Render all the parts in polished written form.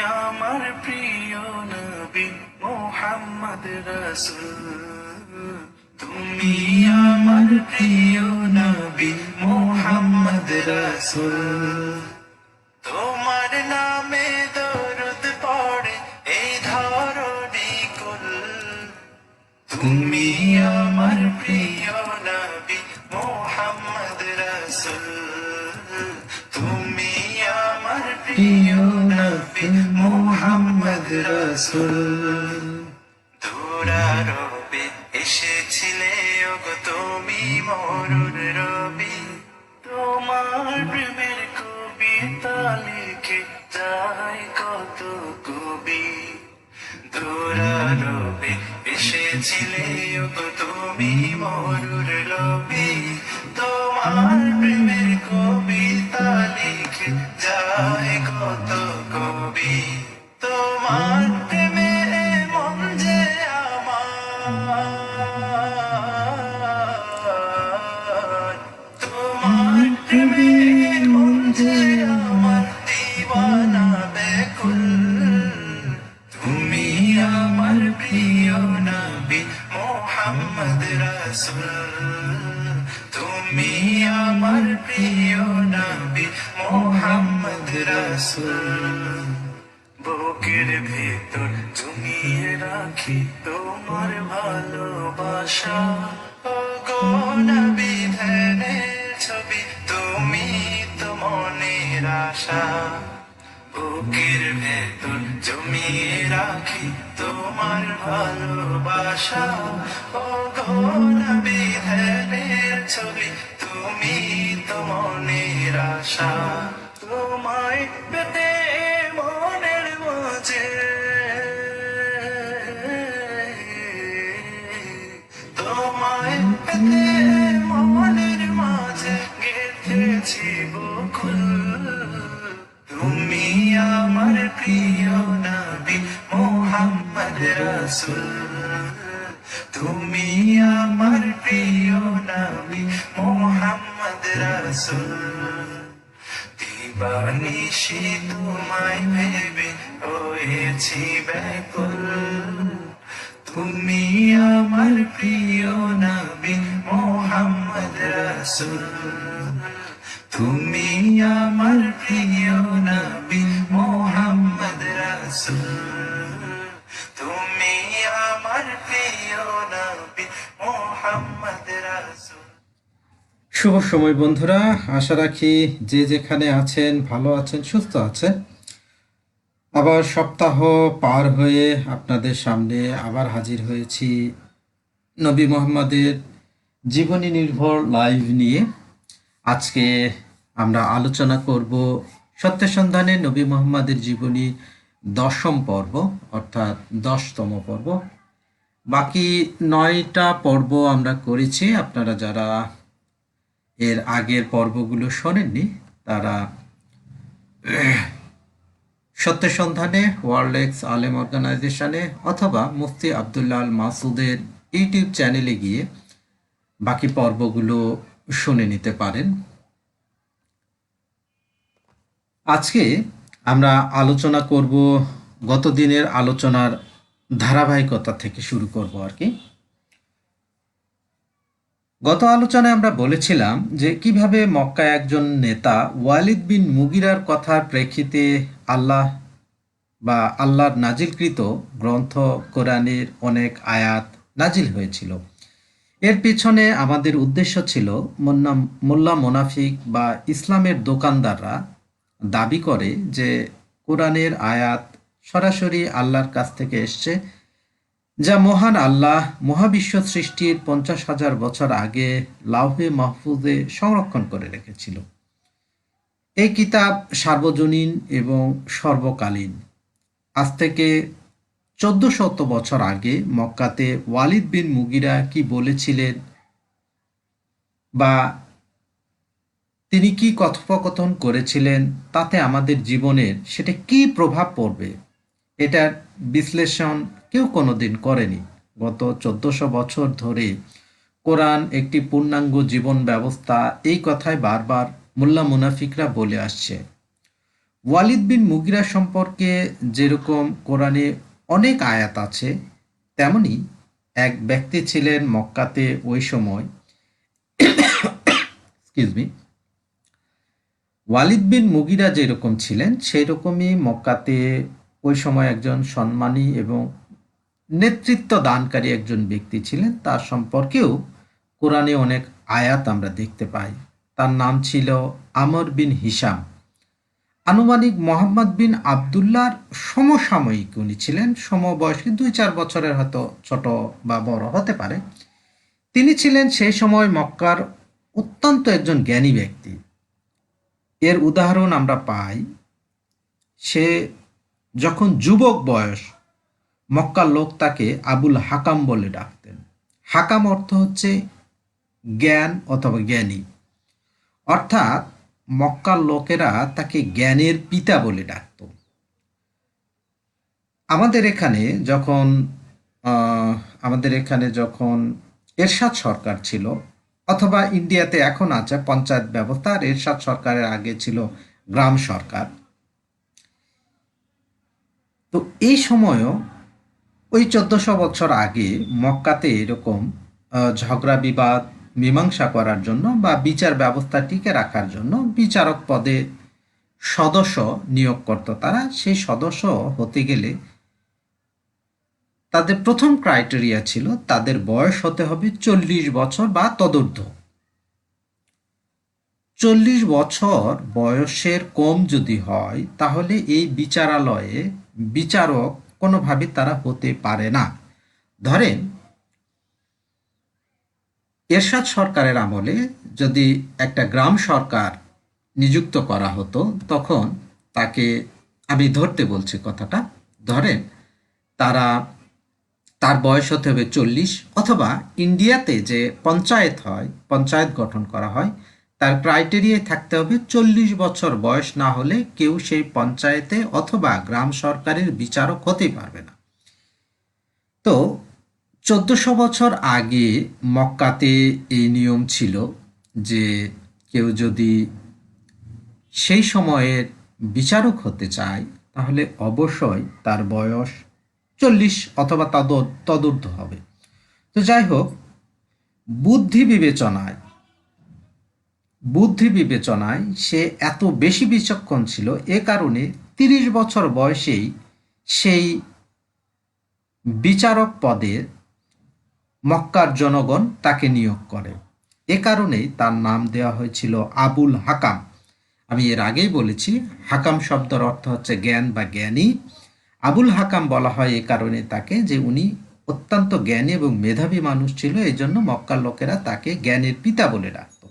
আমার প্রিয় নবী মোহাম্মদ রাসূল, তুমি আমার প্রিয় নবী মোহাম্মদ রাসূল। তোমার নামে দরুদ পড়ে এই ধরণী কুল, তুমি আমার প্রিয় নবী মোহাম্মদ রাসূল, তুমি আমার প্রিয় নবী মোহাম্মদ রাসূল। দুরারবে এসেছিলে ওগো তুমি মরুর রবি, তোমার প্রেমের কবিতা লিখে যায় কত কবি। দুরারবে এসেছিলে ওগো তুমি মরুর রবি, তোমার প্রেমের কবিতা লিখে যায় কত কবি। তোমার প্রেমে মন যে আমার, তোমার প্রেমে মন যে আমার দিওয়ানা বেকুল, তুমি আমার প্রিয় নবী মোহাম্মদ রাসূল, তুমি আমার প্রিয় নবী মোহাম্মদ রাসূল। বুকের ভেতর জমিয়ে রাখি তোমার ভালোবাসা, ওগো নবী ধ্যানের ছবি, তুমি তো মনের আশা। বুকের ভেতর জমিয়ে রাখি তোমার ভালোবাসা, ওগো নবী ধ্যানের ছবি, তুমি তো মনের আশা। তোমায় পেতে মনের মাঝে, তোমায় পেতে মনের মাঝে গেঁথেছি বকুল, তুমি আমার প্রিয় নবী মোহাম্মদ রাসূল, তুমি আমার প্রিয় নবী মোহাম্মদ রাসূল। দিবানিশি তোমায় ভেবে হয়েছি ব্যাকুল, তুমি আমার প্রিয় নবী মোহাম্মদ রাসূল, তুমি আমার প্রিয় নবী মোহাম্মদ রাসূল, তুমি আমার প্রিয় নবী মোহাম্মদ রাসূল। শুভ সময় বন্ধুরা, আশা রাখি যে যেখানে আছেন ভালো আছেন, সুস্থ আছেন। আবার সপ্তাহ পার হয়ে আপনাদের সামনে আবার হাজির হয়েছি নবী মুহাম্মদের জীবনী নির্ভর লাইভ নিয়ে। আজকে আমরা আলোচনা করব সত্য সন্ধানে নবী মুহাম্মদের জীবনী 10ম পর্ব, অর্থাৎ 10তম পর্ব। বাকি 9টা পর্ব আমরা করেছি। আপনারা যারা এর আগের পর্বগুলো শোনেননি তারা সত্য সন্ধানে, ওয়ার্ল্ড এক্স আলেম অর্গানাইজেশনে অথবা মুফতি আবদুল্লাহ আল মাসুদের ইউটিউব চ্যানেলে গিয়ে বাকি পর্বগুলো শুনে নিতে পারেন। আজকে আমরা আলোচনা করব গত দিনের আলোচনার ধারাবাহিকতা থেকে শুরু করব আর কি। গত আলোচনায় আমরা বলেছিলাম যে কিভাবে মক্কায় একজন নেতা ওয়ালিদ বিন মুগিরার কথার প্রেক্ষিতে আল্লাহর নাজিলকৃত গ্রন্থ কোরআনের অনেক আয়াত নাজিল হয়েছিল। এর পিছনে আমাদের উদ্দেশ্য ছিল মোল্লা মুনাফিক বা ইসলামের দোকানদাররা দাবি করে যে কোরআনের আয়াত সরাসরি আল্লাহর কাছ থেকে এসছে, যা মহান আল্লাহ মহাবিশ্ব সৃষ্টির 50,000 বছর আগে লাউহে মাহফুজে সংরক্ষণ করে রেখেছিল। এই কিতাব সার্বজনীন এবং সর্বকালীন। আজ থেকে 1400 বছর আগে মক্কাতে ওয়ালিদ বিন মুগিরা কি বলেছিলেন বা তিনি কি কথোপকথন করেছিলেন, তাতে আমাদের জীবনের সেটা কি প্রভাব পড়বে, এটার বিশ্লেষণ কেউ কোনোদিন করেনি। গত 1400 বছর ধরে কোরআন একটি পূর্ণাঙ্গ জীবন ব্যবস্থা, এই কথাই বারবার মোল্লা মুনাফিকরা বলে আসছে। ওয়ালিদ বিন মুগিরা সম্পর্কে যেরকম কোরআনে অনেক আয়াত আছে, তেমনি এক ব্যক্তি ছিলেন মক্কাতে ওই সময়, এক্সকিউজ মি, ওয়ালিদ বিন মুগিরা যেরকম ছিলেন সেই রকমই মক্কাতে ওই সময় একজন সম্মানী এবং নেতৃত্ব দানকারী একজন ব্যক্তি ছিলেন। তার সম্পর্কেও কোরআনে অনেক আয়াত আমরা দেখতে পাই। তার নাম ছিল আমর বিন হিসাম। আনুমানিক মোহাম্মদ বিন আবদুল্লাহর সমসাময়িক উনি ছিলেন, সমবয়সী, 2-4 বছরের হয়তো ছোট বা বড় হতে পারে। তিনি ছিলেন সেই সময় মক্কার অত্যন্ত একজন জ্ঞানী ব্যক্তি। এর উদাহরণ আমরা পাই, সে যখন যুবক বয়স, মক্কার লোক তাকে আবুল হাকাম বলে ডাকতেন। হাকাম অর্থ হচ্ছে জ্ঞান অথবা জ্ঞানী, অর্থাৎ মক্কার লোকেরা তাকে জ্ঞানের পিতা বলে ডাকত। আমাদের এখানে যখন আহ, আমাদের এখানে যখন এরশাদ সরকার ছিল, অথবা ইন্ডিয়াতে এখন আছে পঞ্চায়েত ব্যবস্থা, আর এরশাদ সরকারের আগে ছিল গ্রাম সরকার। তো এই সময়ও ওই 1400 বছর আগে মক্কাতে এরকম ঝগড়া বিবাদ মীমাংসা করার জন্য বা বিচার ব্যবস্থা টিকে রাখার জন্য বিচারক পদে সদস্য নিয়োগ করত তারা। সেই সদস্য হতে গেলে তাদের প্রথম ক্রাইটেরিয়া ছিল তাদের বয়স হতে হবে 40 বছর বা তদূর্ধ্ব। 40 বছর বয়সের কম যদি হয় তাহলে এই বিচারালয়ে বিচারক কোনোভাবে তারা হতে পারে না। ধরেন এরশাদ সরকারের আমলে যদি একটা গ্রাম সরকার নিযুক্ত করা হতো, তখন তাকে, আমি ধরতে বলছি কথাটা, ধরেন তারা, তার বয়স হতে হবে 40, অথবা ইন্ডিয়াতে যে পঞ্চায়েত হয়, পঞ্চায়েত গঠন করা হয়, তার ক্রাইটেরিয়ায় থাকতে হবে 40 বছর বয়স না হলে কেউ সেই পঞ্চায়েতে অথবা গ্রাম সরকারের বিচারক হতে পারবে না। তো 1400 বছর আগে মক্কাতে এই নিয়ম ছিল যে কেউ যদি সেই সময়ের বিচারক হতে চায় তাহলে অবশ্যই তার বয়স 40 অথবা তদূর্ধ্ব হবে। তো যাই হোক, বুদ্ধি বিবেচনায় বুদ্ধি বিবেচনায় সে এত বেশি বিচক্ষণ ছিল, এ কারণে 30 বছর বয়সেই সেই বিচারক পদের মক্কার জনগণ তাকে নিয়োগ করে। এ কারণেই তার নাম দেওয়া হয়েছিল আবুল হাকাম। আমি এর আগেই বলেছি, হাকাম শব্দের অর্থ হচ্ছে জ্ঞান বা জ্ঞানী। আবুল হাকাম বলা হয় এ কারণে তাকে যে উনি অত্যন্ত জ্ঞানী এবং মেধাবী মানুষ ছিল, এই জন্য মক্কার লোকেরা তাকে জ্ঞানের পিতা বলে ডাকত।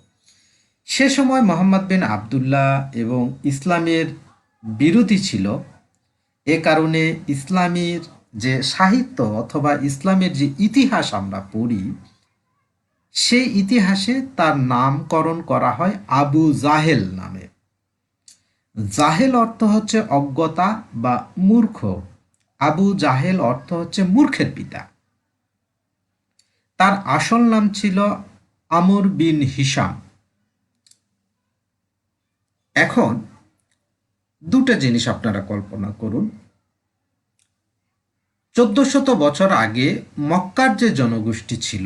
সে সময় মোহাম্মদ বিন আবদুল্লাহ এবং ইসলামের বিরোধী ছিল। এ কারণে ইসলামের যে সাহিত্য অথবা ইসলামের যে ইতিহাস আমরা পড়ি, সেই ইতিহাসে তার নামকরণ করা হয় আবু জাহেল নামে। জাহেল অর্থ হচ্ছে অজ্ঞতা বা মূর্খ। আবু জাহেল অর্থ হচ্ছে মূর্খের পিতা। তার আসল নাম ছিল আমর বিন হিসাম। এখন দুটো জিনিস আপনারা কল্পনা করুন, 1400 বছর আগে মক্কার যে জনগোষ্ঠী ছিল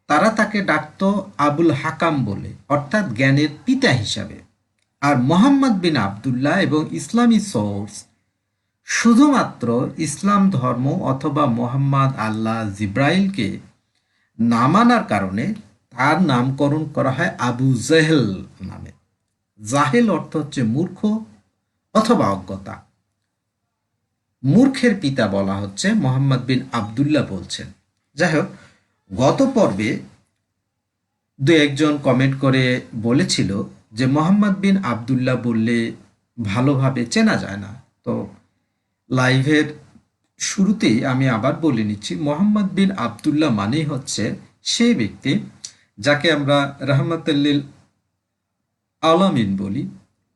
তারা তাকে ডাকত আবুল হাকাম বলে, অর্থাৎ জ্ঞানের পিতা হিসাবে। আর মোহাম্মদ বিন আবদুল্লাহ এবং ইসলামী সোর্স শুধুমাত্র ইসলাম ধর্ম অথবা মোহাম্মদ, আল্লাহ, জিব্রাইলকে না মানার কারণে তার নামকরণ করা হয় আবু জেহেল নামে। জাহেল অর্থ হচ্ছে মূর্খ অথবা অজ্ঞতা। মূর্খের পিতা বলা হচ্ছে মোহাম্মদ বিন আবদুল্লাহ বলছেন। যাই হোক, গত পর্বে দু একজন কমেন্ট করে বলেছিল যে মোহাম্মদ বিন আবদুল্লাহ বললে ভালোভাবে চেনা যায় না। তো লাইভের শুরুতেই আমি আবার বলে নিচ্ছি, মোহাম্মদ বিন আবদুল্লাহ মানেই হচ্ছে সেই ব্যক্তি যাকে আমরা রহমতুল্লিল আলামিন বলি।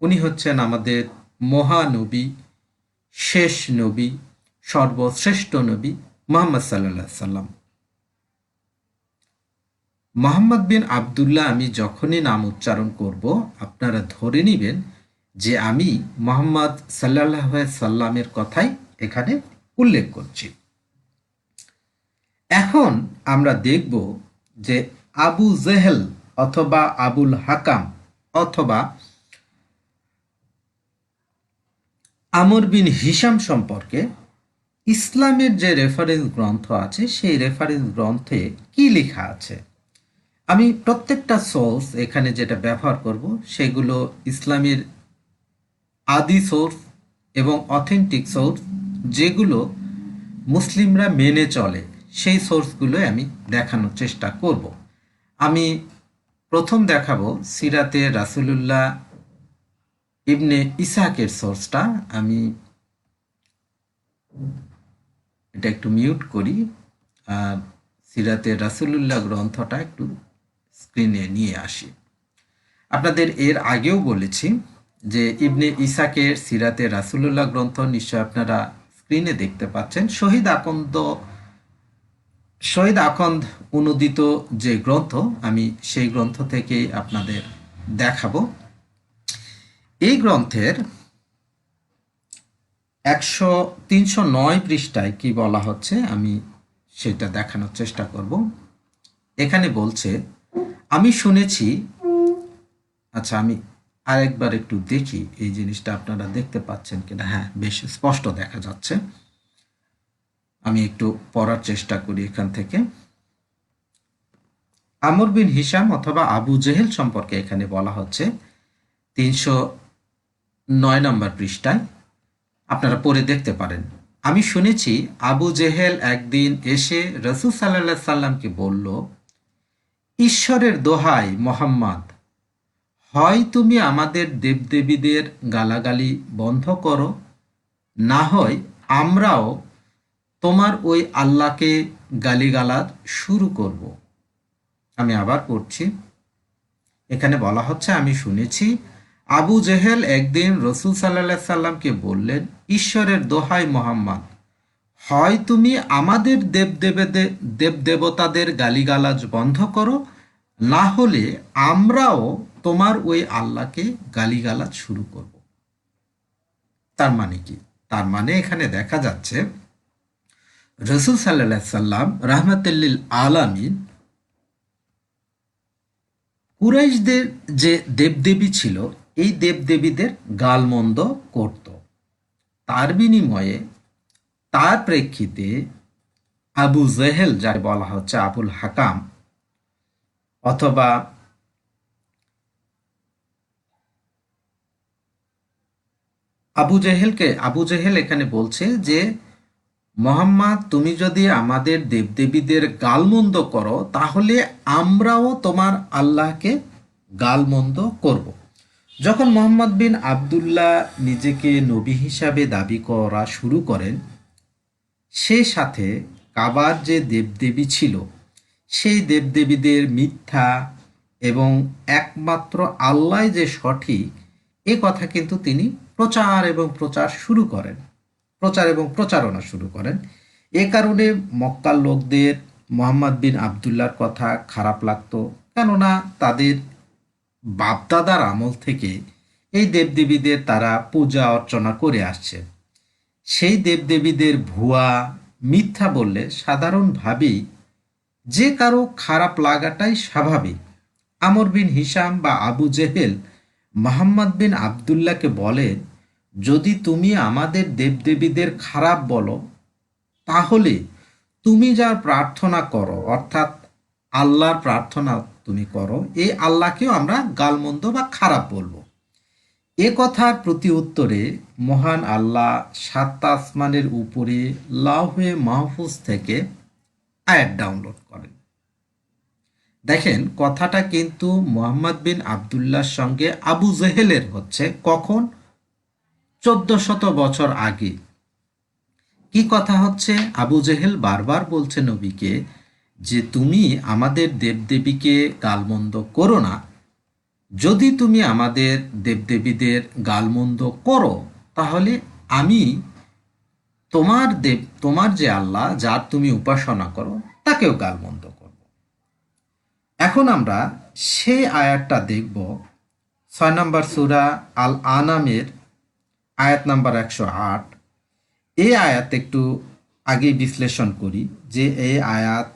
উনি হচ্ছেন আমাদের মহানবী, শেষ নবী, সর্বশ্রেষ্ঠ নবী মোহাম্মদ সাল্লাল্লাহু আলাইহি সাল্লাম। মোহাম্মদ বিন আবদুল্লাহ আমি যখনই নাম উচ্চারণ করব আপনারা ধরে নিবেন যে আমি মোহাম্মদ সাল্লাল্লাহু আলাইহি সাল্লামের কথাই এখানে উল্লেখ করছি। এখন আমরা দেখব যে আবু জেহেল অথবা আবুল হাকাম অথবা আমর বিন হিশাম সম্পর্কে ইসলামের যে রেফারেন্স গ্রন্থ আছে সেই রেফারেন্স গ্রন্থে কি লেখা আছে। আমি প্রত্যেকটা সোর্স এখানে যেটা ব্যবহার করব সেগুলো ইসলামের আদি সোর্স এবং অথেন্টিক সোর্স, যেগুলো মুসলিমরা মেনে চলে, সেই সোর্সগুলো আমি দেখানোর চেষ্টা করব। আমি প্রথম দেখাবো সিরাতে রাসূলুল্লাহ ইবনে ইসহাকের সোর্সটা। আমি এটা একটু মিউট করি আর সিরাতে রাসূলুল্লাহ গ্রন্থটা একটু স্ক্রিনে নিয়ে আসি। আপনাদের এর আগেও বলেছি যে ইবনে ইসাকের সিরাতে রাসূলুল্লাহ গ্রন্থ নিশ্চয় আপনারা স্ক্রিনে দেখতে পাচ্ছেন। শহীদ আখন্দ অনুদিত যে গ্রন্থ, আমি সেই গ্রন্থ থেকে আপনাদের দেখাবো। এই গ্রন্থের 309 পৃষ্ঠায় কি বলা হচ্ছে আমি সেটা দেখানোর চেষ্টা করব। এখানে বলছে, আমি শুনেছি, আচ্ছা আমি আরেকবার একটু দেখি এই জিনিসটা আপনারা দেখতে পাচ্ছেন কিনা। হ্যাঁ, বেশ স্পষ্ট দেখা যাচ্ছে। আমি একটু পড়ার চেষ্টা করি এখান থেকে। আমর বিন হিশাম অথবা আবু জেহেল সম্পর্কে এখানে বলা হচ্ছে 309 নম্বর পৃষ্ঠায়, আপনারা পড়ে দেখতে পারেন। আমি শুনেছি আবু জেহেল একদিন এসে রাসূল সাল্লাল্লাহু আলাইহি সাল্লামকে বলল, ঈশ্বরের দোহাই মোহাম্মদ, হয় তুমি আমাদের দেবদেবীদের গালাগালি বন্ধ করো, না হয় আমরাও তোমার ওই আল্লাহকে গালিগালাজ শুরু করব। আমি আবার পড়ছি। এখানে বলা হচ্ছে, আমি শুনেছি আবু জেহেল একদিন রাসূল সাল্লাল্লাহু আলাইহি সাল্লামকে বললেন, ঈশ্বরের দোহাই মোহাম্মদ, হয় তুমি আমাদের দেবদেবতাদের গালিগালাজ বন্ধ করো, না হলে আমরাও তোমার ওই আল্লাহকে গালিগালাজ শুরু করব। তার মানে কি? তার মানে এখানে দেখা যাচ্ছে রাসূল সাল্লাল্লাহু আলাইহি সাল্লাম রাহমাতুল লিল আলামিন কুরাইশদের যে দেবদেবী ছিল এই দেবদেবীদের গালমন্দ করত। তার বিনিময়ে, তার প্রেক্ষিতে আবু জেহেল, যার বলা হচ্ছে আবুল হাকাম, অথবা আবু জেহেল এখানে বলছে যে মোহাম্মদ, তুমি যদি আমাদের দেবদেবীদের গালমন্দ করো তাহলে আমরাও তোমার আল্লাহকে গালমন্দ করব। যখন মোহাম্মদ বিন আবদুল্লাহ নিজেকে নবী হিসাবে দাবি করা শুরু করেন, সে সাথে কাবার যে দেবদেবী ছিল সেই দেবদেবীদের মিথ্যা এবং একমাত্র আল্লাহ যে সঠিক, এ কথা কিন্তু তিনি প্রচার এবং প্রচারণা শুরু করেন। এ কারণে মক্কার লোকদের মোহাম্মদ বিন আবদুল্লাহর কথা খারাপ লাগতো, কেননা তাদের বাপদাদার আমল থেকে এই দেবদেবীদের তারা পূজা অর্চনা করে আসছে। সেই দেবদেবীদের ভুয়া, মিথ্যা বললে সাধারণভাবেই যে কারো খারাপ লাগাটাই স্বাভাবিক। আমর বিন হিশাম বা আবু জেহেল মোহাম্মদ বিন আবদুল্লাহকে বলেন, যদি তুমি আমাদের দেবদেবীদের খারাপ বলো তাহলে তুমি যার প্রার্থনা করো, অর্থাৎ আল্লাহর প্রার্থনা তুমি করো, এই আল্লাহকেও আমরা গালমন্দ বা খারাপ বলবো। এ কথার প্রতি উত্তরে মহান আল্লাহ ৭ আসমানের উপরে লাউহে মাহফুজ থেকে আয়াত ডাউনলোড করেন। দেখেন, কথাটা কিন্তু মোহাম্মদ বিন আবদুল্লাহর সঙ্গে আবু জেহেলের হচ্ছে কখন? ১৪০০ বছর আগে। কি কথা হচ্ছে? আবু জেহেল বারবার বলছে নবীকে যে তুমি আমাদের দেবদেবীকে গালমন্দ করো না, যদি তুমি আমাদের দেবদেবীদের গালমন্দ করো তাহলে আমি তোমার যে আল্লাহ যার তুমি উপাসনা করো তাকেও গালমন্দ করব। এখন আমরা সেই আয়াতটা দেখব 6 নম্বর সূরা আল আনামের আয়াত নাম্বার 108। এই আয়াত একটু আগেই বিশ্লেষণ করি যে এই আয়াত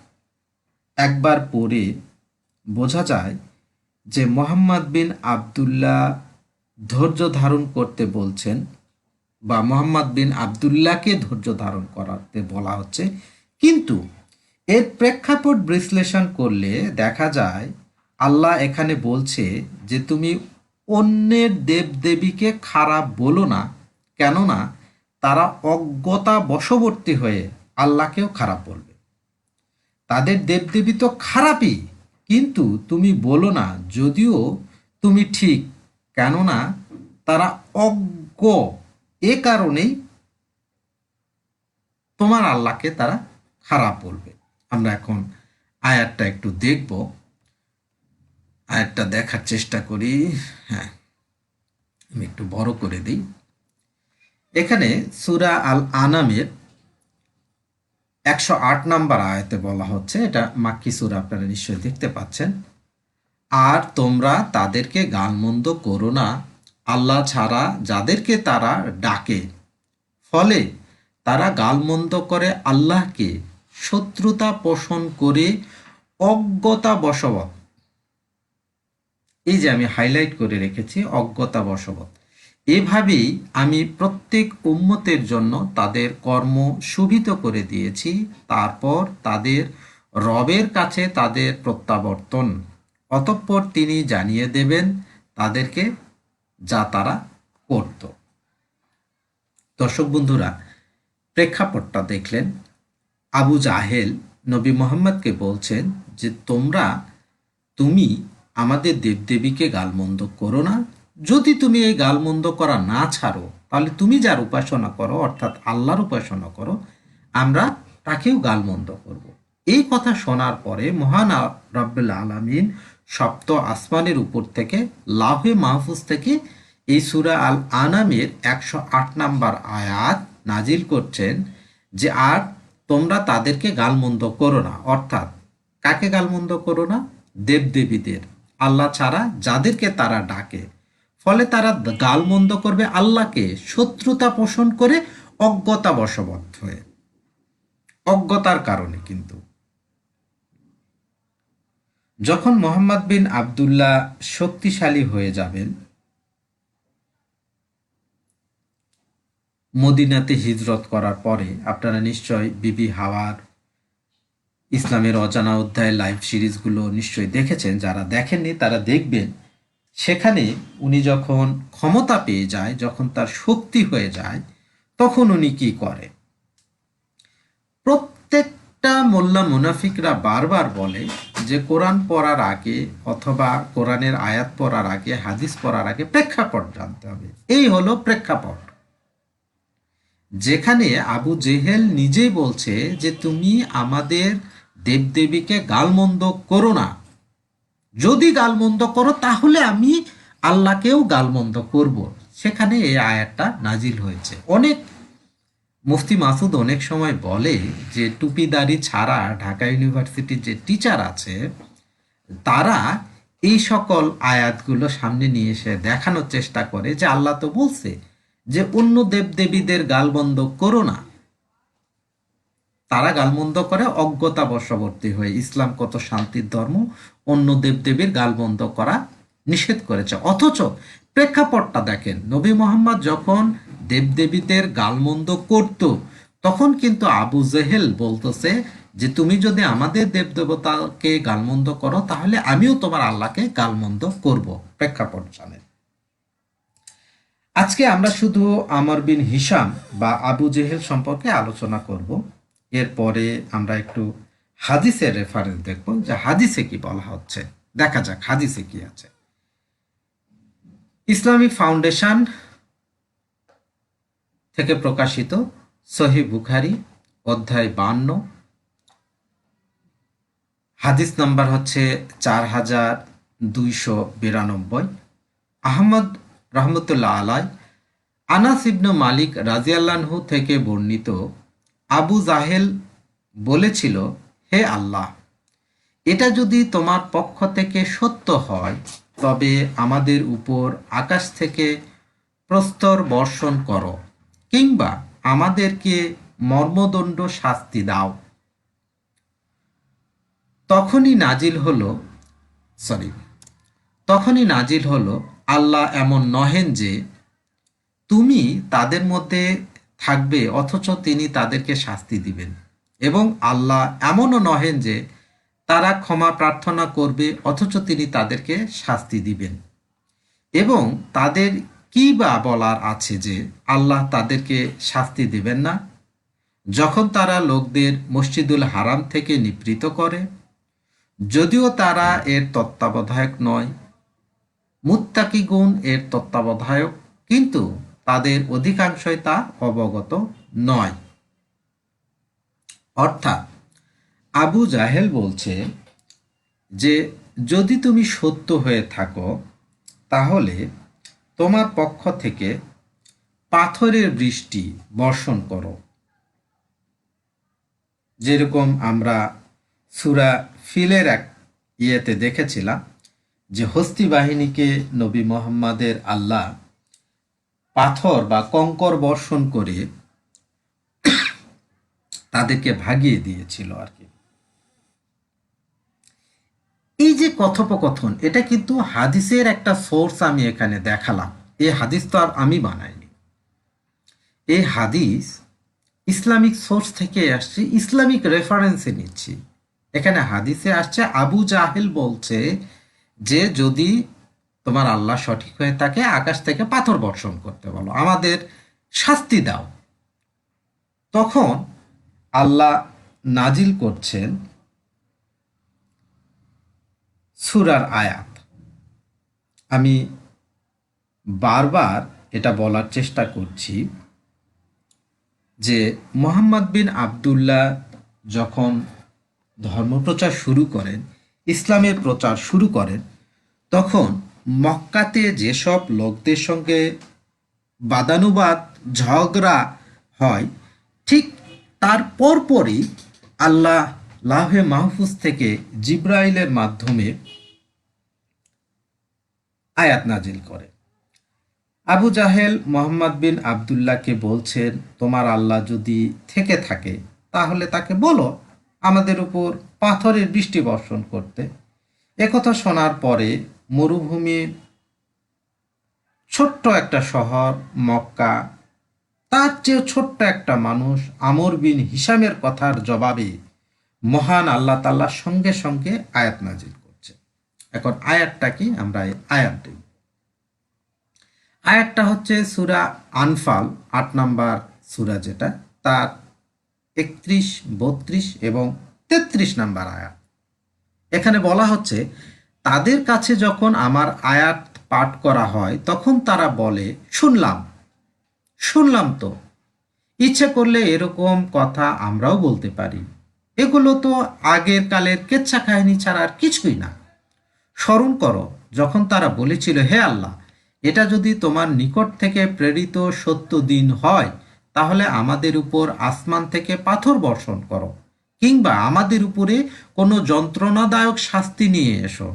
একবার পড়ে বোঝা যায় যে মোহাম্মদ বিন আবদুল্লাহ ধৈর্য ধারণ করতে বলছেন, বা মোহাম্মদ বিন আবদুল্লাহকে ধৈর্য ধারণ করাতে বলা হচ্ছে। কিন্তু এর প্রেক্ষাপট বিশ্লেষণ করলে দেখা যায় আল্লাহ এখানে বলছে যে তুমি অন্যের দেবদেবীকে খারাপ বলো না, কেননা তারা অজ্ঞতা বশবর্তী হয়ে আল্লাহকেও খারাপ বলবে। তাদের দেবদেবী তো খারাপই, কিন্তু তুমি বলো না যদিও তুমি ঠিক, কেননা তারা অজ্ঞ। এ কারণেই তোমার আল্লাহকে তারা খারাপ বলবে। আমরা এখন আয়াতটা একটু দেখব, আয়াতটা দেখার চেষ্টা করি। হ্যাঁ, আমি একটু বড় করে দিই। এখানে সূরা আল আনামের 108 নম্বর আয়াতে বলা হচ্ছে, এটা মাক্কি সূরা, আপনারা নিশ্চয়ই দেখতে পাচ্ছেন। আর তোমরা তাদেরকে গালমন্দ করো না আল্লাহ ছাড়া যাদেরকে তারা ডাকে, ফলে তারা গালমন্দ করে আল্লাহকে, শত্রুতা পোষণ করে অজ্ঞতা বশবৎ। এই যে আমি হাইলাইট করে রেখেছি অজ্ঞতা বশবৎ। এভাবেই আমি প্রত্যেক উম্মতের জন্য তাদের কর্ম শুভিত করে দিয়েছি, তারপর তাদের রবের কাছে তাদের প্রত্যাবর্তন, অতঃপর তিনি জানিয়ে দেবেন তাদেরকে যা তারা করত। দর্শক বন্ধুরা, প্রেক্ষাপটটা দেখলেন। আবু জাহেল নবী মোহাম্মদকে বলছেন যে তুমি আমাদের দেবদেবীকে গালমন্দ করো না, যদি তুমি এই গালমন্দ করা না ছাড়ো তাহলে তুমি যার উপাসনা করো অর্থাৎ আল্লাহর উপাসনা করো, আমরা তাকেও গালমন্দ করব। এই কথা শোনার পরে মহান রব্বুল আলামিন সপ্ত আসমানের উপর থেকে লাহে মাহফুজ থেকে এই সূরা আল আনামের 108 নম্বর আয়াত নাজিল করছেন যে আর তোমরা তাদেরকে গালমন্দ করো না। অর্থাৎ কাকে গালমন্দ করো না? দেবদেবীদের, আল্লাহ ছাড়া যাদেরকে তারা ডাকে। ফলে তারা গালমন্দ করবে আল্লাহকে, শত্রুতা পোষণ করে অজ্ঞতা বশবর্ত হয়ে, অজ্ঞতার কারণে। কিন্তু যখন মোহাম্মদ বিন আবদুল্লাহ শক্তিশালী হয়ে যাবেন, মদিনাতে হিজরত করার পরে, আপনারা নিশ্চয় বিবি হাওয়ার ইসলামের অজানা অধ্যায় লাইভ সিরিজগুলো নিশ্চয়ই দেখেছেন, যারা দেখেননি তারা দেখবেন। সেখানে উনি যখন ক্ষমতা পেয়ে যায়, যখন তার শক্তি হয়ে যায়, তখন উনি কি করে? প্রত্যেকটা মোল্লা মুনাফিকরা বারবার বলে যে কোরআন পড়ার আগে অথবা কোরআনের আয়াত পড়ার আগে, হাদিস পড়ার আগে প্রেক্ষাপট জানতে হবে। এই হলো প্রেক্ষাপট, যেখানে আবু জেহেল নিজেই বলছে যে তুমি আমাদের দেবদেবীকে গালমন্দ করো না, যদি গালমন্দ করো তাহলে আমি আল্লাহকেও গালমন্দ করব। সেখানে এই আয়াতটা নাজিল হয়েছে। অনেক মুফতি মাসুদ অনেক সময় বলে যে টুপিদারি ছাড়া ঢাকা ইউনিভার্সিটির যে টিচার আছে তারা এই সকল আয়াতগুলো সামনে নিয়ে এসে দেখানোর চেষ্টা করে যে আল্লাহ তো বলছে যে অন্য দেবদেবীদের গালমন্দ করো না। তারা গালমন্দ করে অজ্ঞতা বশবর্তী হয়ে। ইসলাম কত শান্তির ধর্ম, অন্য দেবদেবীর গালমন্দ করা নিষেধ করেছে। অথচ প্রেক্ষাপটটা দেখেন, নবী মোহাম্মদ যখন দেবদেবীদের গালমন্দ করত তখন কিন্তু আবু জেহেল বলতেছে যে তুমি যদি আমাদের দেবদেবতাকে গালমন্দ করো তাহলে আমিও তোমার আল্লাহকে গালমন্দ করব। প্রেক্ষাপট জানেন। আজকে আমরা শুধু আমর বিন হিশাম বা আবু জেহেল সম্পর্কে আলোচনা করব। এরপরে আমরা একটু হাদিসের রেফারেন্স দেখব যে হাদিসে কি বলা হচ্ছে। দেখা যাক হাদিসে কি আছে। ইসলামিক ফাউন্ডেশন থেকে প্রকাশিত সহিহ বুখারী অধ্যায় 52, হাদিস নাম্বার হচ্ছে 4292। আহমদ রহমতুল্লাহ আলাই আনাস ইবনে মালিক রাদিয়াল্লাহু থেকে বর্ণিত, আবু জাহেল বলেছিল, হে আল্লাহ, এটা যদি তোমার পক্ষ থেকে সত্য হয় তবে আমাদের উপর আকাশ থেকে প্রস্তর বর্ষণ করো, কিংবা আমাদেরকে মর্মদণ্ড শাস্তি দাও। তখনই নাজিল হলো সরি তখনই নাজিল হলো, আল্লাহ এমন নহেন যে তুমি তাদের মধ্যে থাকবে অথচ তিনি তাদেরকে শাস্তি দিবেন, এবং আল্লাহ এমনও নহেন যে তারা ক্ষমা প্রার্থনা করবে অথচ তিনি তাদেরকে শাস্তি দিবেন। এবং তাদের কি বা বলার আছে যে আল্লাহ তাদেরকে শাস্তি দিবেন না, যখন তারা লোকদের মসজিদুল হারাম থেকে নিবৃত করে, যদিও তারা এর তত্ত্বাবধায়ক নয়, মুত্তাকিগুন এর তত্ত্বাবধায়ক, কিন্তু তাদের অধিকাংশই তা অবগত নয়। অর্থাৎ আবু জাহেল বলছে যে যদি তুমি সত্য হয়ে থাকো তাহলে তোমার পক্ষ থেকে পাথরের বৃষ্টি বর্ষণ করো, যেরকম আমরা সূরা ফিলের এক ইয়েতে দেখেছিলাম যে হস্তি বাহিনীকে নবী মুহাম্মাদের আল্লাহ পাথর বা কঙ্কর বর্ষণ করে তাদেরকে ভাগিয়ে দিয়েছিল আর কি। এই যে কথোপকথন, এটা কিন্তু হাদিসের একটা সোর্স আমি এখানে দেখালাম। এই হাদিস তো আর আমি বানাইনি, এই হাদিস ইসলামিক সোর্স থেকে আসছে, ইসলামিক রেফারেন্সে নিচ্ছি। এখানে হাদিসে আসছে আবু জাহেল বলছে যে যদি তোমার আল্লাহ সঠিক হয়ে থাকে আকাশ থেকে পাথর বর্ষণ করতে বলো, আমাদের শাস্তি দাও। তখন আল্লাহ নাজিল করছেন সূরার আয়াত। আমি বারবার এটা বলার চেষ্টা করছি যে মুহাম্মদ বিন আবদুল্লাহ যখন ধর্মপ্রচার শুরু করেন, ইসলামের প্রচার শুরু করেন, তখন মক্কাতে যেসব লোকদের সঙ্গে বাদানুবাদ ঝগড়া হয়, ঠিক তার পরপরই আল্লাহ লাহে মাহফুজ থেকে জিব্রাইলের মাধ্যমে আয়াত নাজিল করে। আবু জাহেল মোহাম্মদ বিন আবদুল্লাহকে বলছেন, তোমার আল্লাহ যদি থেকে থাকে তাহলে তাকে বলো আমাদের উপর পাথরের বৃষ্টি বর্ষণ করতে। একথা শোনার পরে মরুভূমির ছোট্ট একটা শহর মক্কা, তার চেয়েও ছোট্ট একটা মানুষ আমর বিন হিসামের কথার জবাবে মহান আল্লাহ তাআলা সঙ্গে সঙ্গে আয়াত নাজিল করছে। এখন আয়াতটা কি, আমরা এই আয়াত দেখব। আয়াতটা হচ্ছে সূরা আনফাল ৮ নম্বর সূরা, যেটা তার ৩১, ৩২ এবং ৩৩ নম্বর আয়াত। এখানে বলা হচ্ছে, তাদের কাছে যখন আমার আয়াত পাঠ করা হয় তখন তারা বলে শুনলাম তো, ইচ্ছে করলে এরকম কথা আমরাও বলতে পারি। এগুলো তো আগের কালের কেচ্ছা কাহিনী ছাড়া আর কিছুই না। স্মরণ করো যখন তারা বলেছিল, হে আল্লাহ, এটা যদি তোমার নিকট থেকে প্রেরিত সত্য দিন হয় তাহলে আমাদের উপর আসমান থেকে পাথর বর্ষণ করো, কিংবা আমাদের উপরে কোনো যন্ত্রণাদায়ক শাস্তি নিয়ে এসো।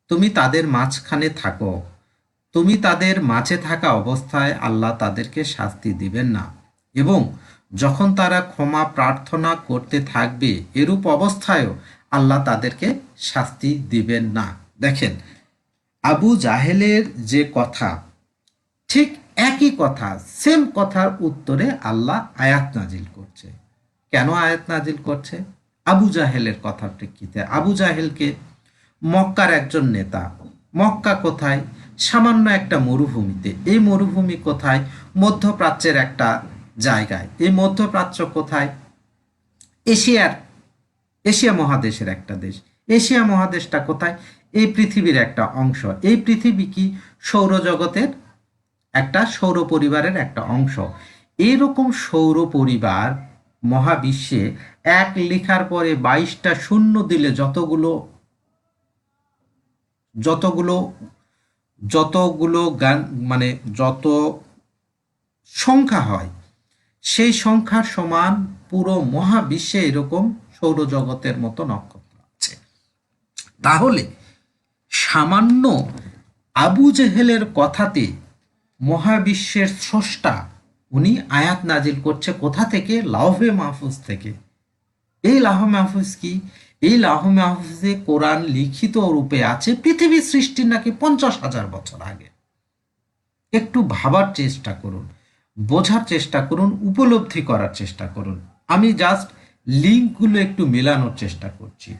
তুমি তাদের মাঝখানে থাকো, তুমি তাদের মাঝে থাকা অবস্থায় আল্লাহ তাদেরকে শাস্তি দিবেন না, এবং যখন তারা ক্ষমা প্রার্থনা করতে থাকবে এরূপ অবস্থায়ও আল্লাহ তাদেরকে শাস্তি দিবেন না। দেখেন, আবু জাহেলের যে কথা, ঠিক একই কথা, সেম কথার উত্তরে আল্লাহ আয়াত নাজিল করছে। কেন আয়াত নাজিল করছে? আবু জাহেলের কথার প্রেক্ষিতে। আবু জাহেলকে মক্কার একজন নেতা। মক্কা কোথায়? সামান্য একটা মরুভূমিতে। এই মরুভূমি কোথায়? মধ্যপ্রাচ্যের একটা জায়গায়। এই মধ্যপ্রাচ্য কোথায়? এশিয়া মহাদেশের একটা দেশ। এশিয়া মহাদেশটা কোথায়? এই পৃথিবীর একটা অংশ। এই পৃথিবী কি সৌরজগতের একটা, সৌর পরিবারের একটা অংশ। এরকম সৌর পরিবার মহাবিশ্বে এক লেখার পরে 22টা শূন্য দিলে যতগুলো গান, মানে যত সংখ্যা হয়, সেই সংখ্যার সমান পুরো মহাবিশ্বে এরকম সৌরজগতের মতো নক্ষত্র আছে। তাহলে সামান্য আবু জেহেলের কথাতে মহাবিশ্বের স্রষ্টা উনি আয়াত নাজিল করছে কোথা থেকে? লাউহে মাহফুজ থেকে। এই লাউহে মাহফুজ কি? এই লাউহে মাহফুজে কোরআন লিখিত রূপে আছে পৃথিবীর সৃষ্টির নাকি 50,000 বছর আগে। একটু ভাবার চেষ্টা করুন, বোঝার চেষ্টা করুন, উপলব্ধি করার চেষ্টা করুন। আমি জাস্ট লিঙ্কগুলো একটু মেলানোর চেষ্টা করছি।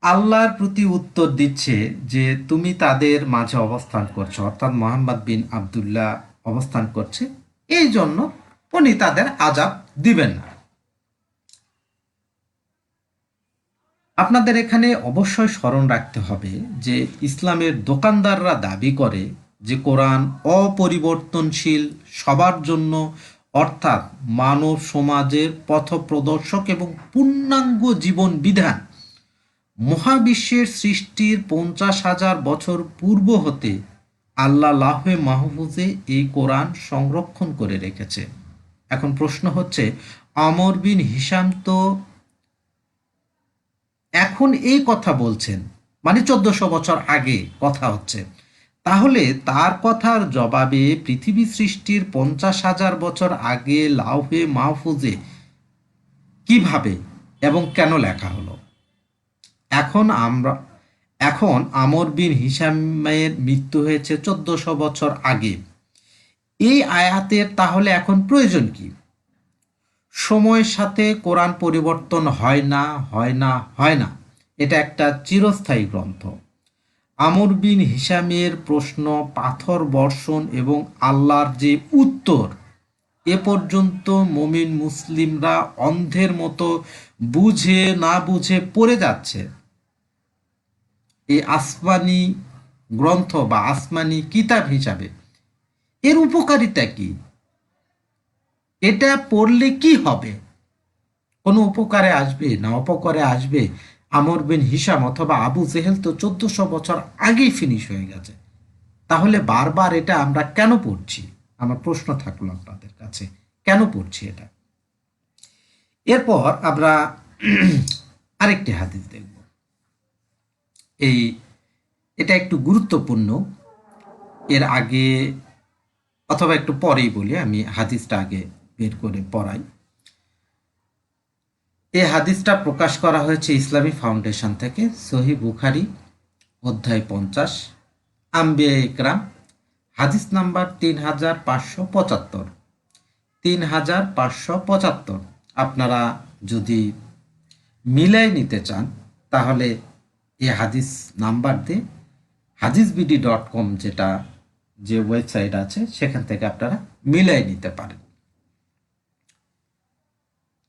আল্লাহর প্রতি উত্তর দিচ্ছে যে তুমি তাদের মাঝে অবস্থান করছো, অর্থাৎ মোহাম্মদ বিন আবদুল্লাহ অবস্থান করছে, এই জন্য উনি তাদের আযাব দিবেন না। আপনাদের এখানে অবশ্যই স্মরণ রাখতে হবে যে ইসলামের দোকানদাররা দাবি করে যে কোরআন অপরিবর্তনশীল, সবার জন্য, অর্থাৎ মানব সমাজের পথপ্রদর্শক এবং পূর্ণাঙ্গ জীবন বিধান। মহাবিশ্বের সৃষ্টির 50,000 বছর পূর্ব হতে আল্লাহ লাউহে মাহফুজে এই কোরআন সংরক্ষণ করে রেখেছে। এখন প্রশ্ন হচ্ছে, আমর বিন হিশাম তো এখন এই কথা বলছেন, মানে 1400 বছর আগে কথা হচ্ছে, তাহলে তার কথার জবাবে পৃথিবী সৃষ্টির 50,000 বছর আগে লাউহে মাহফুজে কিভাবে এবং কেন লেখা হলো? এখন আমর বিন হিশামের মৃত্যু হয়েছে 1400 বছর আগে। এই আয়াতের তাহলে এখন প্রয়োজন কি? সময়ের সাথে কোরআন পরিবর্তন হয় না, হয় না, হয় না। এটা একটা চিরস্থায়ী গ্রন্থ। আমর বিন হিশামের প্রশ্ন, পাথর বর্ষণ এবং আল্লাহর যে উত্তর, এ পর্যন্ত মুমিন মুসলিমরা অন্ধের মতো বুঝে না বুঝে পড়ে যাচ্ছে। এই আসমানি গ্রন্থ বা আসমানি কিতাব হিসাবে এর উপকারিতা কি? এটা পড়লে কি হবে? কোনো উপকারে আসবে না অপকারে আসবে? আমর বিন হিশাম অথবা আবু জেহেল তো 1400 বছর আগেই ফিনিশ হয়ে গেছে। তাহলে বারবার এটা আমরা কেন পড়ছি? আমার প্রশ্ন থাকলো আপনাদের কাছে, কেন পড়ছি এটা? এরপর আমরা আরেকটি হাদিস দেখব। এটা একটু গুরুত্বপূর্ণ। এর আগে অথবা একটু পরেই বলি, আমি হাদিসটা আগে বের করে পড়াই। এই হাদিসটা প্রকাশ করা হয়েছে ইসলামী ফাউন্ডেশন থেকে, সহিহ বুখারী অধ্যায় 50, আম্বিয়া ইকরাম, হাদিস নাম্বার 3575। 3575। আপনারা যদি মিলাই নিতে চান তাহলে এই হাদিস নাম্বার দিয়ে hadisbidi.com যে ওয়েবসাইট আছে সেখান থেকে আপনারা মিলাই নিতে পারেন।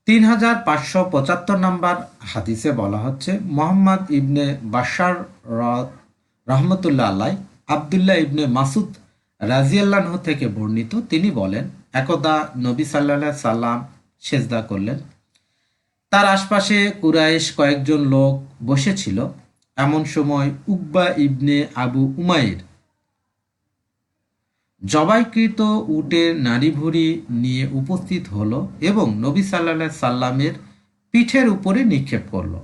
3575 নাম্বার হাদিসে বলা হচ্ছে, মোহাম্মদ ইবনে বাশার রহমতুল্লাহ আলাই আবদুল্লাহ ইবনে মাসুদ রাজিয়াল্লাহু থেকে বর্ণিত, তিনি বলেন, একদা নবী সাল্লাল্লাহু সাল্লাম সেজদা করলেন। তার আশপাশে কুরাইশ কয়েকজন লোক বসেছিল। এমন সময় উকবা ইবনে আবু উমাইর জবাইকৃত উটের নাড়িভুড়ি নিয়ে উপস্থিত হলো এবং নবী সাল্লাল্লাহু সাল্লামের পিঠের উপরে নিক্ষেপ করলো।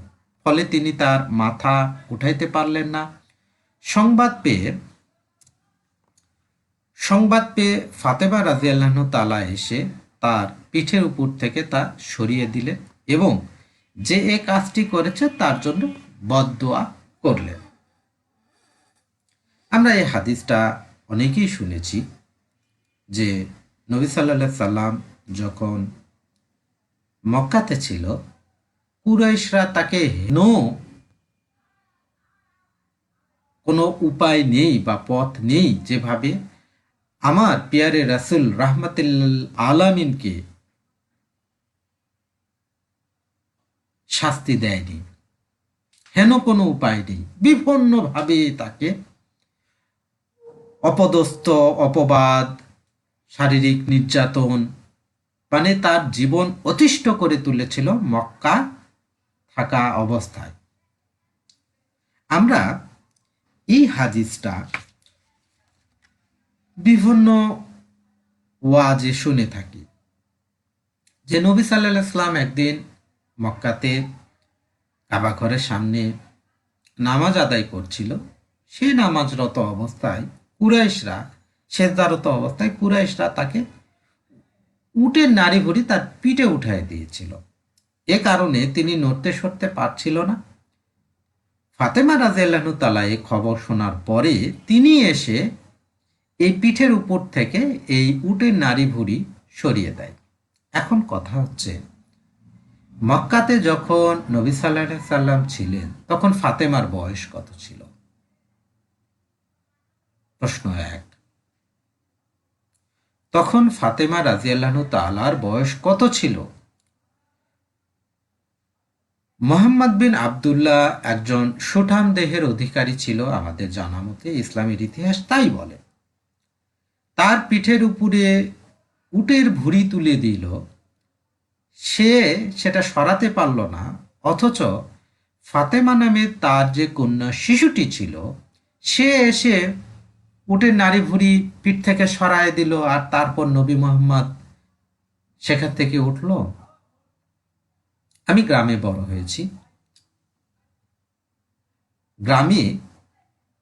ফলে তিনি তার মাথা উঠাইতে পারলেন না। সংবাদ পেয়ে ফাতেমা রাদিয়াল্লাহু তাআলা এসে তার পিঠের উপর থেকে তা সরিয়ে দিলেন এবং যে এ কাজটি করেছে তার জন্য বদদোয়া করলেন। আমরা এই হাদিসটা অনেকেই শুনেছি যে নবী সাল্লাল্লাহু সাল্লাম যখন মক্কাতে ছিল, কুরাইশরা তাকে হেন কোনো উপায় নেই বা পথ নেই যেভাবে আমার পিয়ারে রাসূল রাহমাতুল আলামিনকে শাস্তি দেয়নি। হেন কোনো উপায় নেই, বিভিন্নভাবে তাকে অপদস্থ, অপবাদ, শারীরিক নির্যাতন, মানে তার জীবন অতিষ্ঠ করে তুলেছিল মক্কা থাকা অবস্থায়। আমরা এই হাদিসটা বিভিন্ন ওয়াজে শুনে থাকি যে নবী সাল্লাল্লাহু আলাইহি ওয়াসাল্লাম একদিন মক্কাতে কাবা ঘরের সামনে নামাজ আদায় করছিল, সে নামাজরত অবস্থায় কুরাইশরা, সেজদারত অবস্থায় কুরাইশরা তাকে উটের নাড়ি ভুড়ি তার পিঠে উঠায় দিয়েছিল। এ কারণে তিনি নড়তে সরতে পারছিল না। ফাতেমা রাদিয়াল্লাহু তাআলা এই খবর শোনার পরে তিনি এসে এই পিঠের উপর থেকে এই উটের নাড়ি ভুড়ি সরিয়ে দেয়। এখন কথা হচ্ছে, মক্কাতে যখন নবী সাল্লাল্লাহু আলাইহি সাল্লাম ছিলেন তখন ফাতেমার বয়স কত ছিল? প্রশ্ন এক। তখন ফাতেমা রাদিয়াল্লাহু তাআলার বয়স কত ছিল? মোহাম্মদ বিন আবদুল্লাহ একজন সুঠাম দেহের অধিকারী ছিল, আমাদের জানা মতে ইসলামের ইতিহাস তাই বলে। তার পিঠের উপরে উটের ভুঁড়ি তুলে দিল, সে সেটা সরাতে পারল না, অথচ ফাতেমা নামে তার যে কন্যা শিশুটি ছিল সে এসে উটের নাড়ি ভুঁড়ি পিঠ থেকে সরায় দিল, আর তারপর নবী মোহাম্মদ সেখান থেকে উঠল। আমি গ্রামে বড় হয়েছি। গ্রামে